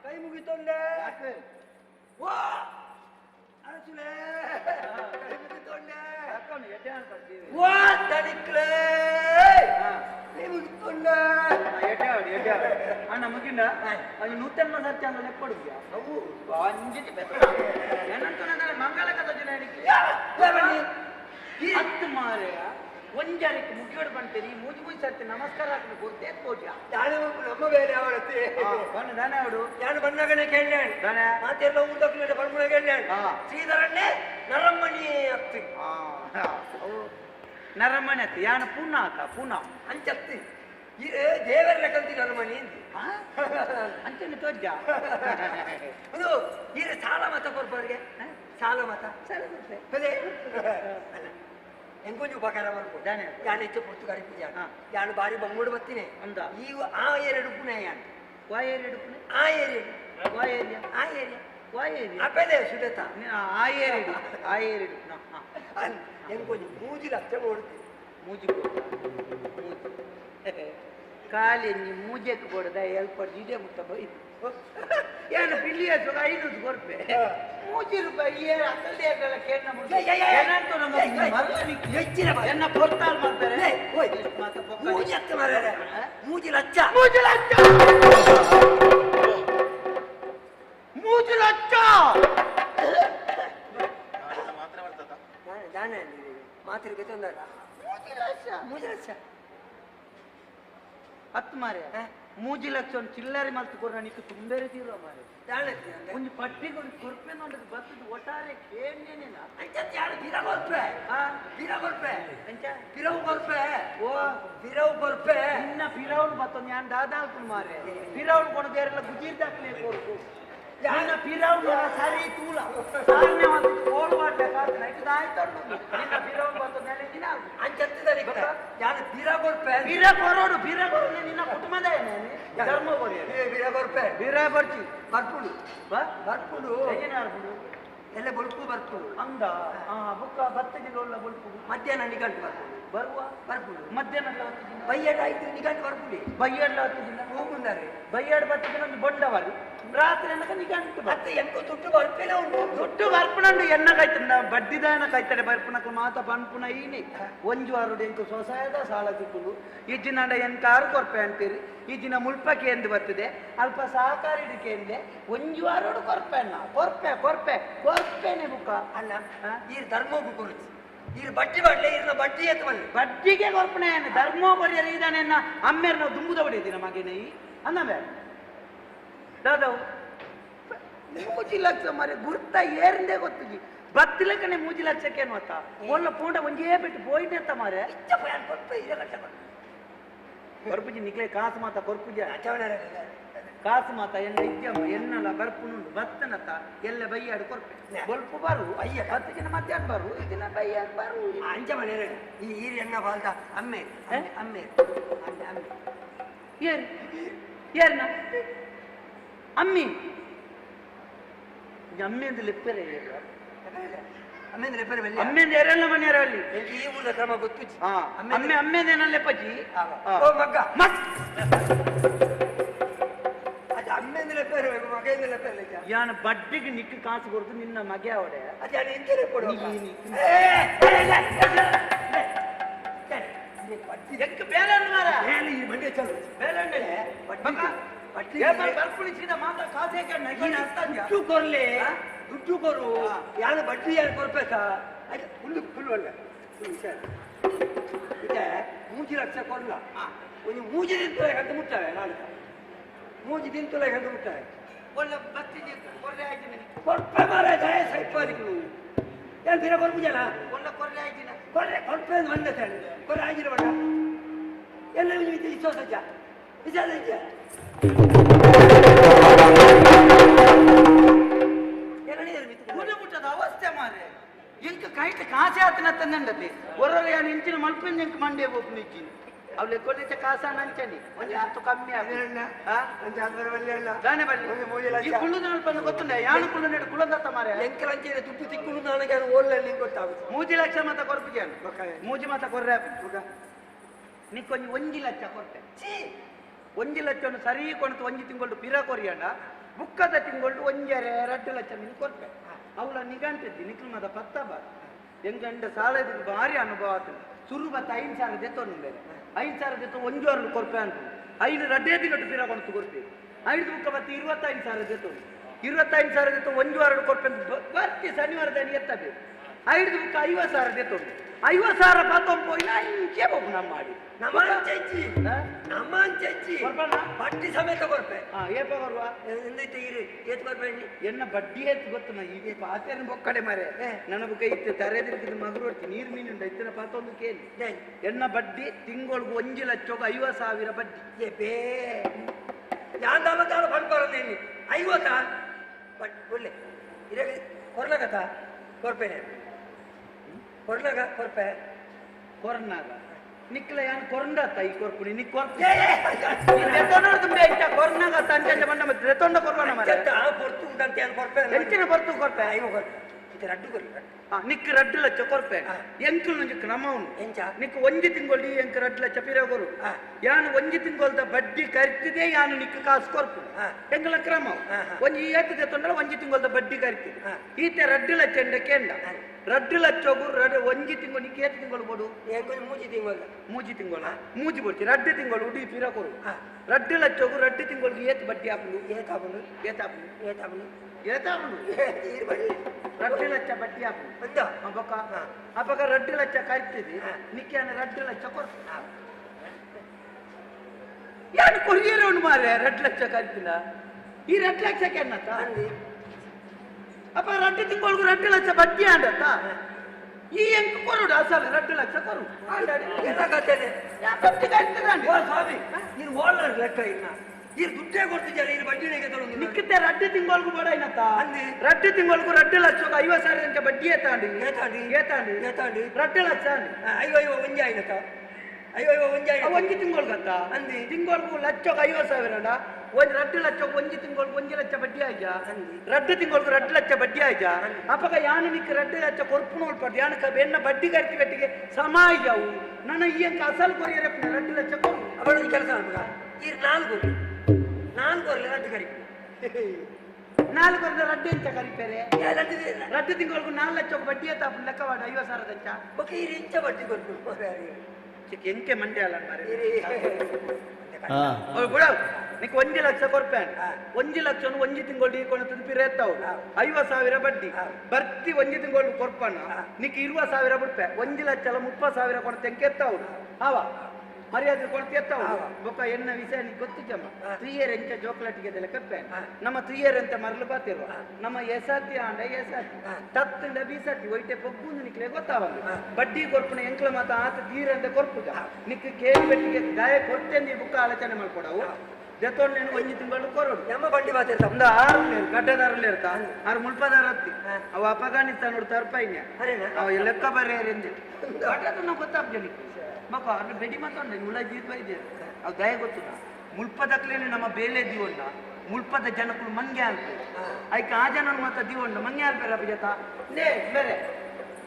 ಕೈ ಮುಗಿತೊಂಡೆ ವಾ ಅರಸುಲೆ ಕೈ ಮುಗಿತೊಂಡೆ ವಾ ತನಿಕ್ಲೆ ಕೈ ಮುಗಿತೊಂಡೆ ಅಣ್ಣ ಮುಗಿಂಡ ಅದು ನೂತನ ಸರ್ಚ ಅಂದ್ರೆ ಕೊಡುದ್ಯಾ ಅವು ಅಂಜಿಟಿ ಬೆತ್ತ ಏನಂತ ನನ್ನ ಮಂಗಲ ಕಥೆ ಯಾವನಿ ಹತ್ತು ಮಾರೆಯ ಒಂಜಾರಕ್ಕೆ ಮುಗಿಯೋಡು ಬಂತೇರಿ ಮೂಜಿ ಮೂಜಿ ಸರ್ತಿ ನಮಸ್ಕಾರ ಹಾಕಿ ಗೊತ್ತೇ ಪೂಜ ನಾನು ನಮ್ಮ ಬೇರೆ ಅವಳತ್ತೆ ಬಣ್ಣ ದಾನೆ ಅವಡು ನಾನು ಬಂದಾಗನೇ ಕೇಳ್ದೆ ದಾನೆ ಮಾತೆಲ್ಲ ಊಟಕ್ಕೆ ಬಂದ್ಮನೆ ಕೇಳ್ದೆ ಶ್ರೀಧರನ್ನೇ ನರಮ್ಮಣಿ ಅತ್ತಿ ನರಮಣಿ ಅತ್ತಿ ಯಾನ ಪುನಃ ಆತ ಪುನಃ ಅಂಚತ್ತಿ ದೇವರ ಕಲ್ತಿ ನರಮಣಿ ಅಂಚನೆ ತೋಜ ಅದು ಈಗ ಸಾಲ ಮತ ಕೊಡ್ಬಾರ್ಗೆ ಸಾಲ ಮತ ಅದೇ ಹೆಂಗೊಂದು ಉಪಕಾರ ಮಾಡ್ಬೋದು ಯಾನು ಹೆಚ್ಚು ಪುರ್ತುಗಾರಿ ಪೂಜೆ ಯಾನು ಬಾರಿ ಬೊಮ್ಮಡು ಬರ್ತೀನಿ ಅಂದ ಈಗ ಆ ಎರಡು ಪುಣೆ ಯಾನು ವಾಯೇರಿಡು ಆ ಏರಿಯಾ ವಾಯೇರಿಯ ಆ ಏರಿಯಾ ವಾಯೇರಿಯ ಅಪ್ಪದೇ ಸುಡತ ಆಯೇರಿಡು ಆಯೇರಿಡು ಹೆಂಗೊಂದು 3 ಲಕ್ಷ ಓಡ್ತೀನಿ ಮೂಜಿ ಕಾಲಿ ಮೂಜೆಕ್ಕೆ ಕೊಡದ ಎಲ್ಪ ಇದೇ ಮುಟ್ಟ ಬೈ ಏನು ಬಿಲ್ಲಿಯ ಸುಗ 500 ಕೊರ್ಪೆ 3 ರೂಪಾಯಿ ಅಕ್ಕಲ್ದೇಗಲ್ಲ ಎನ್ನ ಪೊರ್ತಾಲ್ ಮಾಡ್ತಾರೆ 3 ಲಕ್ಷ 3 ಲಕ್ಷ 3 ಲಕ್ಷ ಮಾತಿಗೆ ತೊಂದರೆ 3 ಲಕ್ಷ ಹತ್ತು ಮಾರೆ 3 ಲಕ್ಷ ಒಂದು ಚಿಲ್ಲರೆ ಮಲ್ತು ಕೊಡ ನಿಕ್ಕೆ ತುಂಬೇ ತೀರೋ ಮಾರೆ ಒಂದು ಪಟ್ಟಿ ಕೊರ್ಪೆ ನೋಡಿದ್ರೆ ಬರ್ತದ ಒಟ್ಟಾರೆ ಕೇಳೇನೇನ ಇನ್ನ ಪಿರೌನ್ ಬತ್ತೊಂದು ಯಾನ್ ದಾದಾಲ್ಕು ಮಾರೆ ಪಿರೌನ್ ಕೊಡದೇರೆಲ್ಲ ಗುಜೀರ್ ದಾಖಲೆ ಕೊರ್ಕು ಯಾನ ಪಿರೌನ್ ಸರಿ ತೂಲ ಸಾರನೆ ಒಂದು ಕೋಡ್ ಮಾಡ್ಬೇಕಾದ್ರೆ ಇದು ಆಯ್ತು ನಿನ್ನ ಪಿರೌನ್ ಬತ್ತೊಂದು ನೆಲೆ ದಿನ ಅಂಚತ್ತಿದ್ದಾರೆ ಯಾನು ಬೀರ ಕೊರ್ಪೆ ಬೀರ ಕೊರೋಡು ಬೀರ ಕೊರೋಡು ನಿನ್ನ ಕುಟುಂಬದ ಧರ್ಮ ಕೊರಿ ಬೀರ ಕೊರ್ಪೆ ಬೀರ ಬರ್ಚಿ ಬರ್ಪುಡು ಬರ್ಪುಡು ಏನಾರ್ಪುಡು ಎಲ್ಲ ಬೊಲ್ಪು ಬರ್ಪುಡು ಅಂದ ಬುಕ್ಕ ಬತ್ತದಿಲ್ಲ ಒಳ್ಳ ಬೊಲ್ಪುಡು ಮಧ್ಯಾಹ್ನ ನಿಗಂಟು ಬರ್ಪುಡು ಬರುವ ಬರ್ಪುಡು ಮಧ್ಯಾಹ್ನ ಬೈಯಡ್ ಆಯ್ತು ನಿಗಂಟು ಬರ್ಪುಡಿ ಬೈಯಡ್ಲ ಹತ್ತಿದಿಲ್ಲ ಹೋಗುಂದಾರೆ ಬೈಯಡ್ ಬತ್ತದಿಲ್ಲ ಒಂದು ಬೊಂಡವರು ರಾತ್ರಿ ಅನ್ನಕ ನಿಗಂಟು ಮತ್ತೆ ಎಂಕೋ ದುಡ್ಡು ಬರ್ಪೇನೆ ಉಂಟು ದುಡ್ಡು ಬರ್ಪುಣಂಡು ಎನ್ನ ಕಾಯ್ತಂದ ಬಡ್ಡಿದಾನ ಕಾಯ್ತಾರೆ ಬರ್ಪುಣಕ್ಕೆ ಮಾತ ಪನ್ಪುಣ ಈನಿ ಒಂಜು ಆರುಡು ಎಂಕು ಸ್ವಸಹಾಯದ ಸಾಲ ಸಿಕ್ಕುದು ಇಜ್ಜಿನಂಡ ಎಂಕಾರು ಕೊರ್ಪೆ ಅಂತೀರಿ ಇಜ್ಜಿನ ಮುಲ್ಪಕ್ಕೆ ಎಂದು ಬರ್ತದೆ ಅಲ್ಪ ಸಹಕಾರಿ ಇಡಿಕೆ ಎಂದೆ ಒಂಜು ಆರುಡು ಕೊರ್ಪೆ ಅನ್ನ ಕೊರ್ಪೆ ಕೊರ್ಪೆ ಕೊರ್ಪೆನೆ ಬುಕ್ಕ ಅಲ್ಲ ಈ ಧರ್ಮೋಗು ಕೊರುಚಿ ಈ ಬಟ್ಟಿ ಬಡ್ಲೆ ಇರ್ನ ಬಟ್ಟಿ ಎತ್ತು ಬಲ್ಲಿ ಬಡ್ಡಿಗೆ ಕೊರ್ಪಣೆ ಧರ್ಮೋ ಬಡಿಯರು ಇದಾನೆನ್ನ ಅಮ್ಮೇರ್ ನಾವು ದುಂಬುದ ಹೊಡೆದಿನ ಮಗನೇ ಅನ್ನ ಬೇಡ ದಾದವು 3 ಲಕ್ಷ ಮರೆ ಗುರ್ತ ಏರಿಂದೇ ಗೊತ್ತಿದ್ದಿ ಬತ್ತಿಲಕ್ಕನೆ 3 ಲಕ್ಷಕ್ಕೆ ಏನು ಅತ್ತ ಒಳ್ಳೆ ಪೂಂಡ ಒಂಜೇ ಬಿಟ್ಟು ಬೋಯ್ನೆ ಅಂತ ಮಾರೆ ಬರ್ಪುಜಿ ನಿಕ್ಲೆ ಕಾಸು ಮಾತ ಕೊರ್ಪುಜ ಕಾಸು ಮಾತ ಎನ್ನ ಇದ್ಯಮ್ಮ ಎನ್ನಲ್ಲ ಬರ್ಪುನುಂಡು ಬತ್ತನತ್ತ ಎಲ್ಲ ಬೈಯಾಡು ಕೊರ್ಪೆ ಬೊಲ್ಪು ಬರು ಅಯ್ಯ 10 ಜನ ಮಧ್ಯಾಹ್ನ ಬರು ಇದನ್ನ ಬೈಯಾಡು ಬರು ಅಂಚ ಮನೆ ಈ ಈರಿ ಎನ್ನ ಬಾಲ್ದ ಅಮ್ಮೆ ಅಮ್ಮೆ ಅಮ್ಮೆ ಏನ್ ಏರ್ನ ಅಮ್ಮಿ ಅಮ್ಮಿಂದ ಲೆಪ್ಪರೆ ಅಮ್ಮೆಂದ ಲೆಪ್ಪರೆ ಬಲ್ಲಿ ಅಮ್ಮಿಂದ ಯಾರೆಲ್ಲ ಮನೆಯರ ಅಲ್ಲಿ ಈ ಊರ ಕ್ರಮ ಗೊತ್ತು ಅಮ್ಮೆ ಅಮ್ಮಿಂದ ಏನ ಲೆಪ್ಪಜಿ ಓ ಮಗ್ಗ ಅದು ಅಮ್ಮೆಂದ ಲೆಪ್ಪರೆ ಮಗಯಿಂದ ಲೆಪ್ಪರೆ ಯಾನ ಬಡ್ಡಿಗೆ ನಿಕ್ಕ ಕಾಸು ಕೊಡ್ತು ನಿನ್ನ ಮಗೆ ಅವಡೆ ಅದು ಯಾರು ಎಂತಲೇ ಕೊಡು ಎಂಕ ಬೇಲೆ ಮಾರ ಹೇಳಿ ಈ ಮಂಡ್ಯ ಚಲು ಬೇಲೆ ಬಟ್ಟಿ ಬರ್ಪುಳಿಸಿದ ಮಾತ್ರ ಕಾಸೆ ದುಡ್ಡು ಕೊರ್ಲೆ ದುಡ್ಡು ಕೊರು ಯಾರು ಬಡ್ಡಿ ಯಾರು ಕೊಡ್ಬೇಕಾ ಅದು ಫುಲ್ ಒಳ್ಳೆ ಇದೆ 3 ಲಕ್ಷ ಕೊಡ್ಲ ಒಂದು 3 ದಿನ ಗಂಟೆ ಮುಟ್ಟಾವೆ ನಾಳೆ 3 ದಿನ ಗಂಟೆ ಮುಟ್ಟಾವೆ ಒಳ್ಳೆ ಬತ್ತಿಗೆ ಕೊರ್ಲೆ ಆಯ್ತು ಕೊಡ್ಪೆ ಮಾರ ಜಯ ಸೈಪಾದಿಗಳು ಏನು ಬೇರೆ ಬರ್ಬುಜಲ್ಲ ಒಳ್ಳೆ ಕೊರ್ಲೆ ಆಯ್ತಿನ ಕೊಡ್ಪೆ ಒಂದೇ ಹೇಳಿ ಕೊರೆ ಆಗಿರಬೇಡ ಎಲ್ಲ ವಿಶ್ವಾಸ ವಿಚಾರ ಇದೆಯಾ ಅವಸ್ಥೆ ಮಾರೆ ಎಂಕ ಕೈಟ್ ಕಾಸೆ ಆತನ ತಂದಂಡತಿ ಒರ್ರರೆ ಯಾನು ಇಂಚಿನ ಮಲ್ಪಿನ ಎಂಕ ಮಂಡೆ ಹೋಗ್ನು ಇಚ್ಚಿನ ಅವಳೆ ಕೊಟ್ಟಿದ್ದ ಕಾಸ ನಂಚನಿ ಒಂದು 10 ಕಮ್ಮಿ ಆಗಿರಲ್ಲ ದಾನೆ ಬಲ್ಲಿ ಈ ಕುಳ್ಳುದ ನಲ್ಪನ್ನು ಗೊತ್ತುಂಡ ಯಾನು ಕುಳ್ಳು ನೆಡು ಕುಳಂದತ್ತ ಮಾರೆ ಎಂಕಲಂಚಿನ ದುಡ್ಡು ತಿಕ್ಕುಳು ನನಗೆ ಓಡ್ಲಲ್ಲಿ ಗೊತ್ತಾಗುತ್ತೆ 3 ಲಕ್ಷ ಮತ ಕೊರ್ಪಿಜಾನು 3 ಮತ ಕೊರ್ರೆ ನಿಕ್ಕೊಂದು 1 ಲಕ್ಷ ಕೊರ್ಪೆ 1 ಲಕ್ಷವನ್ನು ಸರಿ ಕೊಣತು 1 ತಿಂಗಳು ಪಿರ ಕೊರಿಯಂಡ ಬುಕ್ಕದ ತಿಂಗಳು 1.5 ಲಕ್ಷ ನಿನ್ ಕೊರ್ಪೆ ಅವಳ ನಿಗಂಟಿದ್ದಿ ನಿಕ್ಲು ಮದ ಪತ್ತ ಬಾರ ಎಂಗಂಡ ಸಾಲದ ಭಾರಿ ಅನುಭವ ಆಗ್ತದೆ ಸುರು ಬತ್ತ 5,000 ದೆತ್ತೊಂದು ಬೇರೆ 5,000 ದೆತ್ತು 1 ಕೊರ್ಪೆ ಅಂತ 5 ರಡ್ಡೇ ತಿಂಗಳು ಪಿರ ಕೊಣತು ಕೊರ್ಪೆ 5 ಬುಕ್ಕ ಬತ್ತ 25,000 ದೆತ್ತೊಂದು 25,000 ದೆತ್ತು 1 ಕೊರ್ಪೆ ಅಂತ ಬರ್ತಿ ಶನಿವಾರದ ಎತ್ತಬೇಕು 5 ಬುಕ್ಕ 50,000 ದೆತ್ತೊಂದು 50,000 ಪಾತೊಂದು ಪೋಯಿನ ಇಂಚೆ ಬೋಪು ನಮ್ಮ ಮಾಡಿ ನಮ್ಮಂಚೆಚ್ಚಿ ನಮ್ಮಂಚೆಚ್ಚಿ ಬಡ್ಡಿ ಸಮೇತ ಕೊರ್ಪೆ ಏಪ ಬರುವ ಎಂದೈತೆ ಇರಿ ಏತ್ ಕೊರ್ಪೆ ಎನ್ನ ಬಡ್ಡಿ ಏತ್ ಗೊತ್ತು ನಾ ಈಗ ಪಾತೇನು ಬೊಕ್ಕಡೆ ಮಾರೆ ನನ್ನ ಬುಕ್ಕ ಇತ್ತು ತರೆದಿರ್ಕಿದ ಮಗರು ಹೊಡ್ತಿ ನೀರು ಮೀನುಂಡ ಇತ್ತಿನ ಪಾತೊಂದು ಕೇಳಿ ಎನ್ನ ಬಡ್ಡಿ ತಿಂಗಳಿಗೆ 1 ಲಕ್ಷ 50,000 ಬಡ್ಡಿ ಏ ಬೇ ಯಾಂದಾಲ ಬಂದ್ಬಾರದೇನಿ 50 ಬಟ್ ಒಳ್ಳೆ ಇರಾಗ ಕೊರ್ನಾಗತ್ತ ಕೊರ್ಪೆನೆ ಕೊರ್ನಾಗ ಕೊರ್ಪೆ ಕೊರ್ನಾಗ ನಿಕ್ಲ ಯಾನ್ ಕೊರಂಡತ್ತ ಈ ಕೊರ್ಪುನಿ ನಿ ಕೊರ್ಪೆ ರೆತೊಂಡ ಕೊರ್ನಾಗ ತಂಜೆ ಬಂಡ ಮತ್ತೆ ರೆತೊಂಡ ಕೊರ್ವನ ಮಾರೆ ಪೊರ್ತು ಉಂಟಂತೆ ಯಾನ್ ಕೊರ್ಪೆ ಎಂಚಿನ ಬರ್ತು ಕೊರ್ಪೆ ಐವ ಕೊರ್ಪೆ ಇದು ರಡ್ಡು ಕೊರ್ಪೆ ನಿಕ್ 2 ಲಕ್ಷ ಕೊರ್ಪೆ ಎಂಕಲ್ ನುಂಜಿ ಕ್ರಮ ಉಂಟು ಎಂಚ ನಿಕ್ 1 ತಿಂಗಳು ಎಂಕ 2 ಲಕ್ಷ ಪಿರ ಕೊರು ಯಾನು 1 ತಿಂಗಳದ ಬಡ್ಡಿ ಕರಿತಿದೆ ಯಾನು ನಿಕ್ ಕಾಸು ಕೊರ್ಪು ಎಂಕಲ ಕ್ರಮ ಒಂಜಿ ಏತದೆ ತೊಂಡಲ 1 ತಿಂಗಳದ ಬಡ್ಡಿ ಕರಿತಿದೆ ಈತೆ 2 ಲಕ್ಷ ಎಂಡಕೆಂಡ 2 ಲಕ್ಷ 1 ತಿಂಗಳು ನಿಕ್ ಏತು ತಿಂಗಳು ಕೊಡು ಎಂಕಲ್ ಮೂಜಿ ತಿಂಗಳ ಮೂಜಿ ಕೊಡ್ತಿ 2 ತಿಂಗಳು ಉಡಿ ಪಿರ ಕೊರು 2 ಲಕ್ಷ 2 ತಿಂಗಳಿಗೆ ಏತ್ ಬಡ್ಡಿ ಹಾಕುದು ಏತಾಪುನು 2 ಲಕ್ಷ ಬಡ್ಡಿ ಹಾಕು ಅವಾಗ 2 ಲಕ್ಷ ಕರಿತಿದೆ ನಿಕ್ಕಾನ 2 ಲಕ್ಷ ಕೊಡ್ತು ಯಾರು ಕೊರಿಯರ್ ಉಂಟು ಮಾರೆ 2 ಲಕ್ಷ ಕರಿತಿಲ್ಲ ಈ 2 ಲಕ್ಷಕ್ಕೆ ಅನ್ನತ್ತ ಅಪ್ಪ 2 ತಿಂಗಳಿಗೆ 2 ಲಕ್ಷ ಬಡ್ಡಿ ಆಂಡತ್ತ ಈ ಎಂಕ ಕೊರುಡು ಅಸಲು 2 ಲಕ್ಷ ಕೊರು ನೀನು ಓಲ್ಡ್ ಲೆಕ್ಕ ಇನ್ನ ಈ ದುಡ್ಡೇ ಕೊಡ್ತಿದ್ದಾರೆ ಈ ಬಡ್ಡಿನಿಗೆ ತಗೊಂಡು ನಿಕ್ಕಿತ್ತೆ 2 ತಿಂಗಳಿಗೆ ಬೋಡ ಏನತ್ತ 2 ತಿಂಗಳಿಗೆ 2 ಲಕ್ಷ 50,000 ಬಡ್ಡಿ ಏತಾಂಡಿ 2 ಲಕ್ಷ ಅಯ್ಯೋ ಒಂಜಿ ಆಯ್ನತ್ತ ಅಯ್ಯೋ ಒಂಜಿ 1 ತಿಂಗಳಿಗೆ ಅಂದಿ ತಿಂಗಳಿಗೆ 1,50,000 ಒಂದು 2 ಲಕ್ಷ 1 ತಿಂಗಳಿಗೆ 1 ಲಕ್ಷ ಬಡ್ಡಿ ಆಯ್ತಾ 2 ತಿಂಗಳಿಗೆ 2 ಲಕ್ಷ ಬಡ್ಡಿ ಆಯ್ತಾ ಅಪ್ಪಗ ಯಾನು ನಿಕ್ಕ 2 ಲಕ್ಷ ಕೊರ್ಪು ನೋಡ್ಬಾರ್ದು ಯಾನಕ ಬೆನ್ನ ಬಡ್ಡಿ ಕಟ್ಟಿ ಬೆಟ್ಟಿಗೆ ಸಮಾಜವು ನನ್ನ ಈ ಅಂಕ ಅಸಲು ಕೊರಿಯರ 2 ಲಕ್ಷ ಕೊರು ಅವಳೊಂದು ಕೆಲಸ ಮಾಡ್ಬೇಕ ಈ 4 ರಡ್ಡು ಕರಿ 4 ರಡ್ಡು ಎಂತ ಕರಿಪೇರೆ 2 ತಿಂಗಳಿಗೆ 4 ಲಕ್ಷ ಬಡ್ಡಿ ಆಯ್ತಾ ಲೆಕ್ಕ ಮಾಡ 50,000 ದಂಚ ಓಕೆ ಈ ಇಂಚ ಬಡ್ಡಿ ಕೊಡ್ಬೇಕು ಎಂಕೆ ಮಂಡೆ ಅಲ್ಲ ಮಾರೆ నీకు 1 లక్ష కొరపాను 1 లక్షను 1 ತಿಂಗಳು ಕೊನ ತಿಂಪಿರ ಎತ್ತಾವು 50,000 ಬಡ್ಡಿ ಬರ್ತಿ 1 ತಿಂಗಳು ಕೊರಪಾನ ನೀಕು 20,000 ಬಿಡ್ಪೆ 1 ಲಕ್ಷ 30,000 ಕೊನ ತೆಂಕೆತ್ತಾವು ಆವ ಮರ್ಯಾದೆ ಕೊಡ್ತಿ ಎತ್ತಾವು ಬೊಕ್ಕ ಎನ್ನ ವಿಷಯ ನೀ ಗೊತ್ತಿದ್ದಮ್ಮ 3 ಇಯರ್ ಎಂಚ ಜೋಕ್ಲಾಟಿಗೆ ಅದೆಲ್ಲ ಕಪ್ಪೆ ನಮ್ಮ 3 ಇಯರ್ ಅಂತ ಮರಲು ಬಾತಿರುವ ನಮ್ಮ ಎಸತಿ ಆಂಡ ಎಸತಿ ತತ್ತಂಡ ಬೀಸತಿ ಒಯ್ಟೆ ಪೊಪ್ಪುಂದು ನಿಕ್ಲೆ ಗೊತ್ತಾವಲ್ಲ ಬಡ್ಡಿ ಕೊರ್ಪುನ ಎಂಕ್ಲ ಮಾತ ಆತ ತೀರ ಅಂತ ಕೊರ್ಪುಗ ನಿಕ್ಕು ಕೇಳಿ ಬೆಟ್ಟಿಗೆ ಗಾಯ ಕೊಡ್ತೆ ನೀ ಬುಕ್ಕ ಆಲೋಚನೆ ಮಾಡ್ಕೊಡವು ಜೊತೆ 1 ತಿಂಗಳು ಕೊರೋಡು ನಮ್ಮ ಬಡ್ಡಿ ಬಾತಿರ್ತ ಒಂದು 6 ಗಡ್ಡದಾರಲ್ಲಿ ಇರ್ತಾ 6 ಮುಳ್ಪದಾರ ಹತ್ತಿ ಅವ ಅಪಘಾನಿಸ್ತಾನ ನೋಡ್ತಾ ತರ್ಪಾಯಿನ ಅವ ಲೆಕ್ಕ ಬರ್ಯಾರೆಂದು ನಾವು ಗೊತ್ತಾಗ್ಲಿ ಮಕ್ಕ ಅದು ಬೆಡಿ ಮಾತಾಡ ಮುಳ ಜೀತ್ ಬೈದೆ ಅವು ದಯ ಗೊತ್ತಿಲ್ಲ ಮುಳ್ಪದಕ್ಲೇನೆ ನಮ್ಮ ಬೇಲೆ ದಿವೊಂಡ ಮುಳ್ಪದ ಜನಕ್ಕಳು ಮಂಗೆ ಅಲ್ಪೆ ಆಯ್ಕೆ ಆ ಜನ ಮಾತ ದಿವೊಂಡ ಮಂಗೆ ಅಲ್ಪೆ ರಬ್ಬ ಜತ ಲೇ ಬೇರೆ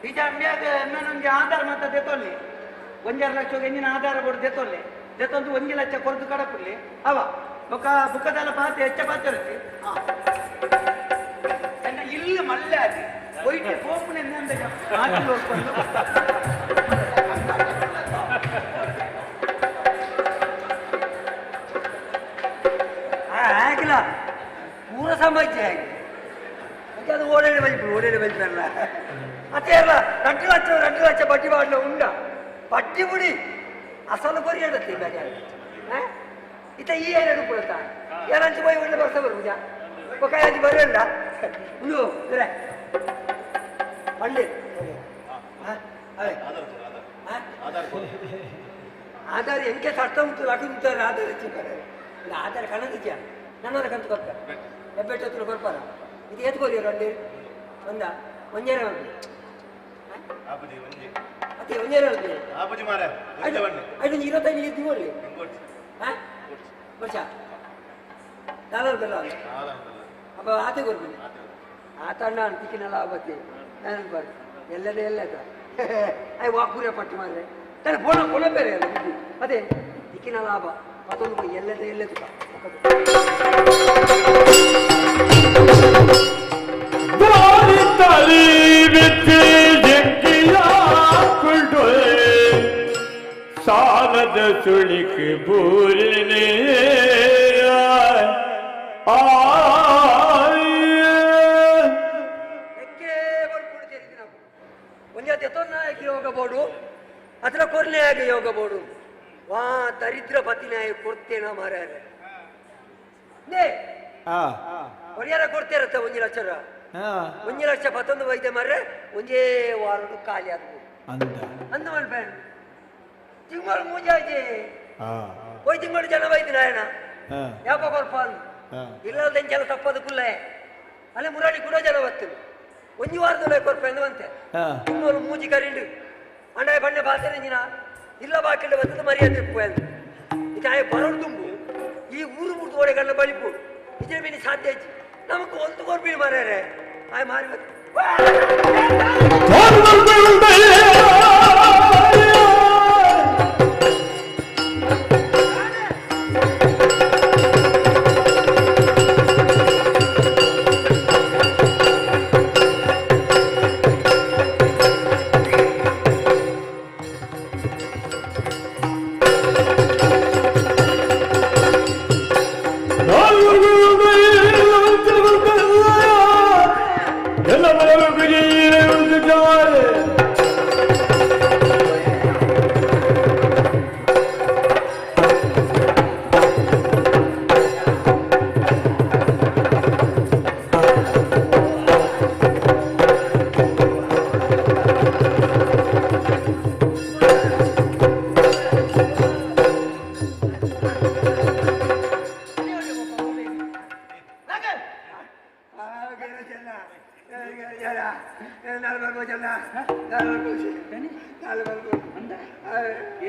ಈಗ ಅಂಬ್ಯಾಗ ನನ್ಗೆ ಆಧಾರ ಮಾತ ದೆತ್ತೊಳ್ಳಿ 1.5 ಲಕ್ಷ ಎಂಜಿನ ಆಧಾರ ಕೊಡು ದೆತ್ತೊಳ್ಳಿ ದೆತ್ತೊಂದು 1 ಲಕ್ಷ ಕೊರದು ಕಡಪುರ್ಲಿ ಅವ ఒక బుక్కదాల పాత ఎచ్చ పాత్రకి అంటే ఇల్లు మళ్ళీ అది పోయితే పోపుని ఏంటంటే మాటలు ಆಗಿಲ್ಲ ಪೂರ ಸಮಾಜ ಆಗಿ ಅದು ಓಡಾಡಿ ಬಲ್ಪಲ್ಲ ಮತ್ತೆ ಅಲ್ಲ 2 ಲಕ್ಷ ಬಡ್ಡಿ ಮಾಡಲ ಉಂಡ ಬಡ್ಡಿ ಬಿಡಿ ಅಸಲು ಕೊರಿ ಹೇಳುತ್ತೆ ಬೇರೆ ಇತ್ತ ಈ ಏನೇನು ಕೊಡುತ್ತಾ ಯಾರಂಚು ಬೈ ಒಳ್ಳೆ ಬರ್ಸ ಬರ್ಬುಜ ಒಕ್ಕಾಯಿ ಬರಲ್ಲ ಉಂಡು ಬೇರೆ ಪಂಡಿತ್ ಆಧಾರ ಎಂಕೆ ಸಟ್ಟ ಉಂಟು ಲಟ್ಟು ಉಂಟಾರೆ ಆಧಾರ ಇಲ್ಲ ಆಧಾರ ಕಣದಿದ್ಯಾ ನನ್ನವರ ಕಂತು ಕೊಡ್ತ ಹೆಬ್ಬೆಟ್ಟು ಹತ್ರ ಕೊಡ್ಪಾರ ಇದು ಎತ್ಕೋರಿ ರಂಡಿ ಒಂದ ಒಂಜೇರ ಅದೇ ಒಂಜೇರ ಐದು 25 ಇದ್ದೀವಲ್ಲಿ ವರ್ಷ ನಾಲ್ಕು ಬೆಲ್ಲ ಅಪ್ಪ ಆತೆ ಕೊಡ್ತೀನಿ ಆತಣ್ಣ ಅಂತಿಕ್ಕಿನಲ್ಲ ಆವತ್ತಿ ನಾನು ಬರ್ರಿ ಎಲ್ಲದೇ ಎಲ್ಲದ ಅಯ್ಯ ವಾಕೂರೇ ಪಟ್ಟು ಮಾಡಿದ್ರೆ ತಾನೆ ಪೊಣ ಬೇರೆ ಅಲ್ಲ ಅದೇ ದಿಕ್ಕಿನ ಲಾಭ ಮತ್ತೊಂದು ಎಲ್ಲದೇ ಎಲ್ಲದು ಸಾಲದ ಸುಳಿಕೆ ಬೂರಿನೇ ಒಂದೇ ತೆತ್ತೊಂದು ಹೋಗಬಹುದು ಬೋಡು ವಾ ದರಿದ್ರ ಪತಿನಾಯ ಕೊಡ್ತೇನ ಮಾರ್ಯಾರೆ ಪರಿಹಾರ ಕೊಡ್ತೇರತ್ತ 1 ಲಕ್ಷ 1 ಲಕ್ಷ 11 ವೈದ್ಯ ಮಾರ್ರೆ ಒಂದೇ ವಾರಡು ಖಾಲಿ ಆಗ್ಬೋದು ಅಂದ ಮಲ್ಪೇಣ ತಿಂಗಳು ಮೂಜಾಜಿ ಹೋಯ್ ತಿಂಗಳು ಜನ ವೈದ್ಯ ನಾಯಣ ಯಾಕ ಕೊರ್ಪ ಇಲ್ಲದಂಚೆಲ್ಲ ತಪ್ಪದು ಕುಲ್ಲೆ ಅಲ್ಲೇ ಮುರಾಡಿ ಕೂಡ ಜನ ಬತ್ತು 1 ವಾರದೊಳಗೆ ಕೊರ್ಪ ಎಂದಂತೆ ತಿಂಗಳು ಮೂಜಿ ಕರಿಂಡು ಅಂಡಾಯ ಬಣ್ಣೆ ಬಾತರಂಜಿನ ಇಲ್ಲ ಬಾಕಿಂಡ ಬರ್ತದೆ ಮರ್ಯಾದೆ ಅಂತ ಇದಾಯ ಬರೋಡು ತುಂಬು ಈ ಊರು ಮುಡ್ದು ಓಡೆ ಕಣ್ಣ ಬಳಿಪು ಇದೇ ಬಿನಿ ಸಾಧ್ಯ ಐತಿ ನಮಕ್ ಒಂದು ಕೊರ್ಬಿ ಮಾರ್ಯಾರೆ ಆಯ್ ಮಾರಿ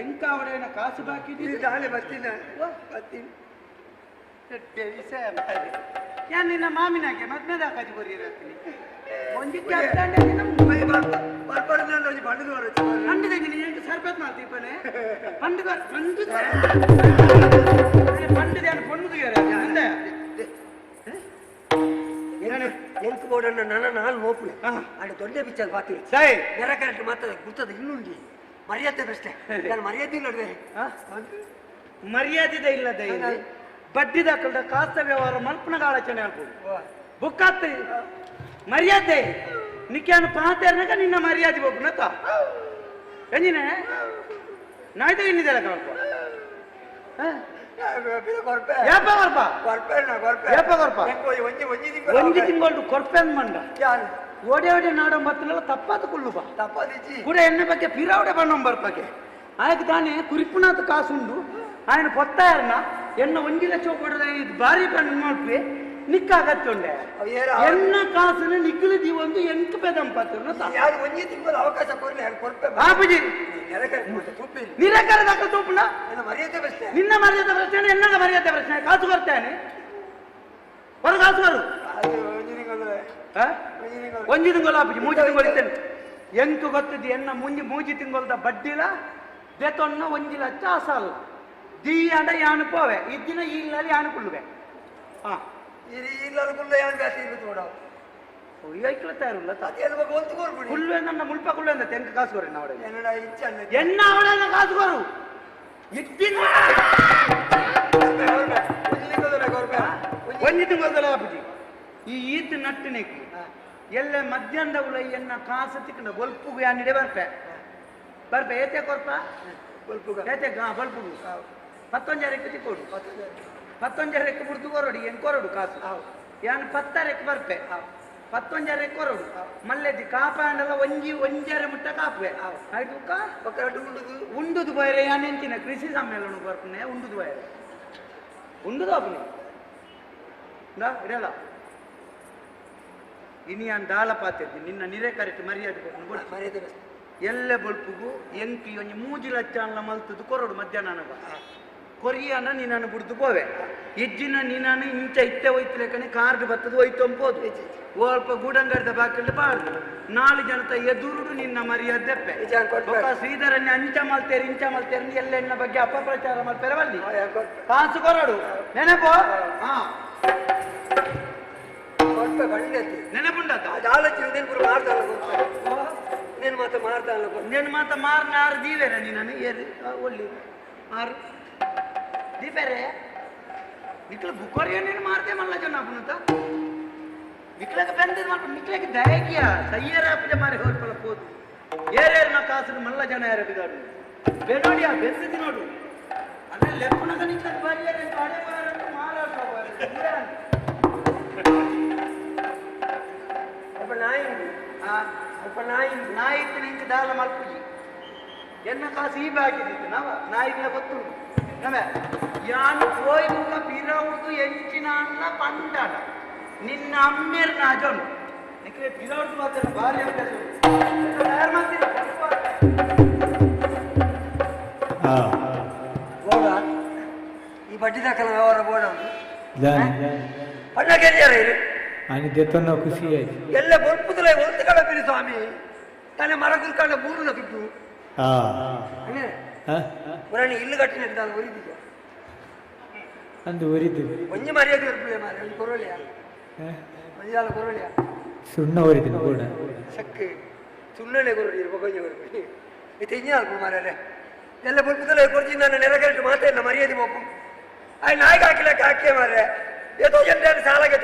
ಎಂಕ ಅವಡೇನ ಕಾಸು ಬಾಕಿ ನಾಳೆ ಬರ್ತೀನಿ ಯಾನ್ ನಿನ್ನ ಮಾಮಿನಾಗೆ ಮದ್ಮೆ ದಾಕಾಜಿ ಬರೀರತ್ತೀನಿ ಒಂಜಿ ಪಂಡಿದ ಸರ್ಬತ್ ಮಾಡ್ತೀಪನೆ ಪಂಡಿದ ಪೊಣ್ಣುದು ಎಂಕು ಬೋರ್ಡನ್ನ ನನ್ನ ನಾಲ್ ನೋಪುಲೆ ಆಡೆ ದೊಡ್ಡ ಬಿಚ್ಚಲ್ ಪಾತಿರು ನೆರ ಕರೆಕ್ಟ್ ಮಾತಾಡ ಗುರ್ತದ ಇನ್ನುಂಡಿ ಮರ್ಯಾದೆ ಪ್ರಶ್ನೆ ನಾನು ಮರ್ಯಾದೆ ನೋಡ್ದೆ ಮರ್ಯಾದೆ ಇಲ್ಲದೆ ಬಡ್ಡಿ ದಾಖಲ್ದ ಕಾಸ್ತ ವ್ಯವಹಾರ ಮಲ್ಪನ ಆಲೋಚನೆ ಆಗ್ಬೋದು ಬುಕ್ಕಾತ್ ಮರ್ಯಾದೆ ನಿಕ್ಯಾನು ಪಾತೇರ್ನಾಗ ನಿನ್ನ ಮರ್ಯಾದೆ ಬೋಪುನತ ಎಂಜಿನೆ ನಾಯ್ದು ಇನ್ನಿದೆಲ್ಲ ಕಲ್ಪ ಒಂಜಿ ತಿಂಗಳು ಕೊರ್ಪೆ ಮಂಡ ಓಡೆ ಓಡೆ ನಾಡ ಬತ್ತನೆಲ್ಲ ತಪ್ಪಾದ ಕುಳ್ಳು ಬಾ ಕೂಡ ಎಣ್ಣೆ ಬಗ್ಗೆ ಪಿರಾವಡೆ ಬಣ್ಣ ಬರ್ಪಗೆ ಆಯ್ತು ತಾನೇ ಕುರಿಪುನಾಥ ಕಾಸುಂಡು ఆయన పొత్తారన్న ఎన్న 1 లక్ష కొడద ఇది భారీ పని ಮಾಡ್ವಿ ನಿಕ್ಕಾಗತ್ತೊಂಡೆ ಎನ್ನ ಕಾಸನ ನಿಕ್ಕಲಿದಿ ಒಂದು ಎಂಟು ಪೆದಂ ಪತ್ತನ ಯಾರು ಒಂಜಿ ತಿಂಗಳು ಅವಕಾಶ ಕೊರ್ಲೆ ಕೊರ್ಪೆ ಬಾಪುಜಿ ನಿರಕರ ದಾಖಲೆ ತೂಪುನ ಮರ್ಯಾದೆ ಪ್ರಶ್ನೆ ನಿನ್ನ ಮರ್ಯಾದೆ ಪ್ರಶ್ನೆ ಎನ್ನದ ಮರ್ಯಾದೆ ಪ್ರಶ್ನೆ ಕಾಸು ಕೊಡ್ತಾನೆ ಹೊರ ಕಾಸು ಬರು ಒಂಜಿ ತಿಂಗಳು ಆಪುಜಿ ಮೂಜಿ ತಿಂಗಳು ಇತ್ತೇನೆ ಎಂಟು ಗೊತ್ತಿದ್ದು ಎನ್ನ ಮೂಜಿ ತಿಂಗಳದ ಬಡ್ಡಿಲ ಬೆತೊನ್ನ 1 ಲಕ್ಷ ಅಸಾಲು ದೀ ಅಂಡ ಯಾನು ಪೋವೆ ಇದ್ದಿನ ಈಗಲಲ್ಲಿ ಯಾನು ಕುಳ್ಳುವೆ ಹಾ ಕುಳ್ಳುವೆ ನನ್ನ ಮುಲ್ಪ ಕುಳ್ಳುವೆ ಅಂತ ತೆಂಕ ಕಾಸು ಕೊರಿ ನಾವು ಎನ್ನ ಅವಳ ಕಾಸು ಕೊರು ಇದ್ದಿನ ಒಂಜಿ ತಿಂಗಳ ಆಪುಜಿ ಈ ಈತ್ ನಟ್ಟಿನೆಕ್ಕಿ ಎಲ್ಲ ಮಧ್ಯಾಹ್ನದ ಉಳ ಎನ್ನ ಕಾಸು ತಿಕ್ಕಂಡ ಬಲ್ಪುಗು ಯಾನಿಡೆ ಬರ್ಪೆ ಏತೆ ಕೊರ್ಪ ಏತೆ ಬಲ್ಪುಗು 11 ತಿಕ್ಕೋಡು 11 ಬಿಡ್ತು ಕೊರಡು ಏನು ಕೊರಡು ಕಾಸು ಯಾನು 10 ಬರ್ಪೆ 11 ಕೊರಡು ಮಲ್ಲೆದಿ ಕಾಪಾಂಡಲ್ಲ ಒಂಜರೆ ಮುಟ್ಟ ಕಾಪುವೆ ಆಯ್ತು ಉಂಡುದು ಬಯರೆ ಯಾನೆಂಚಿನ ಕೃಷಿ ಸಮ್ಮೇಳನ ಬರ್ಪನೆ ಉಂಡುದು ಬಯರೆ ಉಂಡುದು ಅಪ್ಪನಿ ಇಡಲ್ಲ ಇನಿ ಯಾನ್ ದಾಳ ಪಾತಿರ್ತಿ ನಿನ್ನ ನಿರೆ ಕರೆಕ್ಟ್ ಮರ್ಯಾದೆ ಎಲ್ಲೆ ಬಲ್ಪುಗು ಎಂಕಿ ಒಂಜಿ 3 ಲಕ್ಷ ಅಲ್ಲ ಮಲ್ತದು ಕೊರಡು ಮಧ್ಯಾಹ್ನ ಕೊರಿಯಾನ ನೀನು ಬಿಡ್ದು ಪೋವೆ ಇಜ್ಜಿನ ನೀನು ಇಂಚ ಇತ್ತೆ ಹೋಯ್ತಿಲೇಕನೆ ಕಾರ್ಡ್ ಬರ್ತದೆ ಹೋಯ್ತಂಬೋದು ಸ್ವಲ್ಪ ಗೂಡಂಗಡ್ದ ಬಾಕಲ್ಲಿ ಬಾರ್ದು 4 ಜನತ ಎದುರುಡು ನಿನ್ನ ಮರ್ಯಾದೆಪ್ಪೆ ಶ್ರೀಧರನ್ನೇ ಇಂಚ ಮಲ್ತೇರಿ ಎಲ್ಲೆನ್ನ ಬಗ್ಗೆ ಅಪಪ್ರಚಾರ ಮಾಡ್ತಾರೆ ಬಲ್ಲಿ ಕಾಸು ಕೊರಡು ನೆನಪು ಹಾ ನೆನಪುಂಡ నేను మాత మారినారు దీవేరా నేను ఏది ఒళ్ళు మారు దీపేరే నిట్ల బుక్కరియా నేను మారితే మళ్ళా జనాపునత నిట్లకి పెంది మాట నిట్లకి దయకియా సయ్యరా పిల్ల మారి హోల్పల పోదు ఏరేరు నా కాసులు మళ్ళా జన ఏరబిగాడు ಬೇಡೋಡಿಯ ಬೆಂದಿದ್ದು ನೋಡು ಅಲ್ಲ ಲೆಪ್ಪನ ಕನಿಕ ಬರಿಯದೆ ಕಡೆ ಬಾರನ್ನು ಮಾರಾಟ ಅಪ್ಪ ನಾಯಿ ಅಪ್ಪ ನಾಯಿ ಇತ್ತು ನಿಂಗೆ ದಾಲ ಮಲ್ಪುಜಿ ಎನ್ನ ಕಾಸು ಈ ಬಾಕಿದಿತ್ತು ನಾಯಿಗಳ ಗೊತ್ತುಂಟು ನವೆ ಯಾನು ಹೋಯ್ ಮುಖ ಬಿರೌದು ಎಂಚಿನ ಅನ್ನ ಪಂಡಾಡ ನಿನ್ನ ಅಮ್ಮೇರ್ ನಾಜೋನು ನಿಕ್ಕೆ ಬಿರೌದು ಮಾತ್ರ ಭಾರಿ ಯಾರು ಮಾಡ್ತೀರ ಬೋಡ ಈ ಬಡ್ಡಿ ದಾಖಲ ವ್ಯವಹಾರ ಬೋಡ ಪಣ್ಣ ಗೆಲ್ಯಾರ ಇದು आणि देतो ना खुशी आहे ಎಲ್ಲ ಬೊಲ್ಪುದಲ್ಲ ಒಂದು ಕಡೆ ಬೀಳಿ ಸ್ವಾಮಿ ತಾನೆ ಮರ ಕುಲ್ಕೊಂಡ ಮೂರು ದುಡ್ಡು हा ಪುರಾಣಿ ಇಲ್ಲು ಕಟ್ಟಿನ ನಾನು ಒರಿದಿದ್ದೆ ಅಂದು ಒರಿದು ಒಂಜಿ ಮರ್ಯಾದೆ ಇರ್ಬಿಳೆ ಮಾರೆ ಒಂದು ಕೊರಳಿಯ ಒಂಜಾಲ ಕೊರಳಿಯ ಸುಣ್ಣ ಒರಿದಿನ ಕೂಡ ಸಕ್ಕೆ ಸುಣ್ಣನೆ ಕೊರಳಿ ಇರ್ಬೇಕು ಕೊಂಜ ಕೊರಳಿ ಇದು ಇಂಜಿನ ಅಲ್ಪ ಮಾರೇ ಎಲ್ಲ ಬೊಲ್ಪುದಲ್ಲ ಕೊರ್ಚಿ ನಾನು ನೆರಗಟ್ಟು ಮಾತಾಡಿಲ್ಲ ಮರ್ಯಾದೆ ಹೋಗು ಆಯ್ ನಾಯಿಗೆ ಹಾಕಿಲಕ್ಕೆ ಹಾಕಿ ಮಾರೆ ಏತೋ ಜನರ ಸಾಲಾಗೆ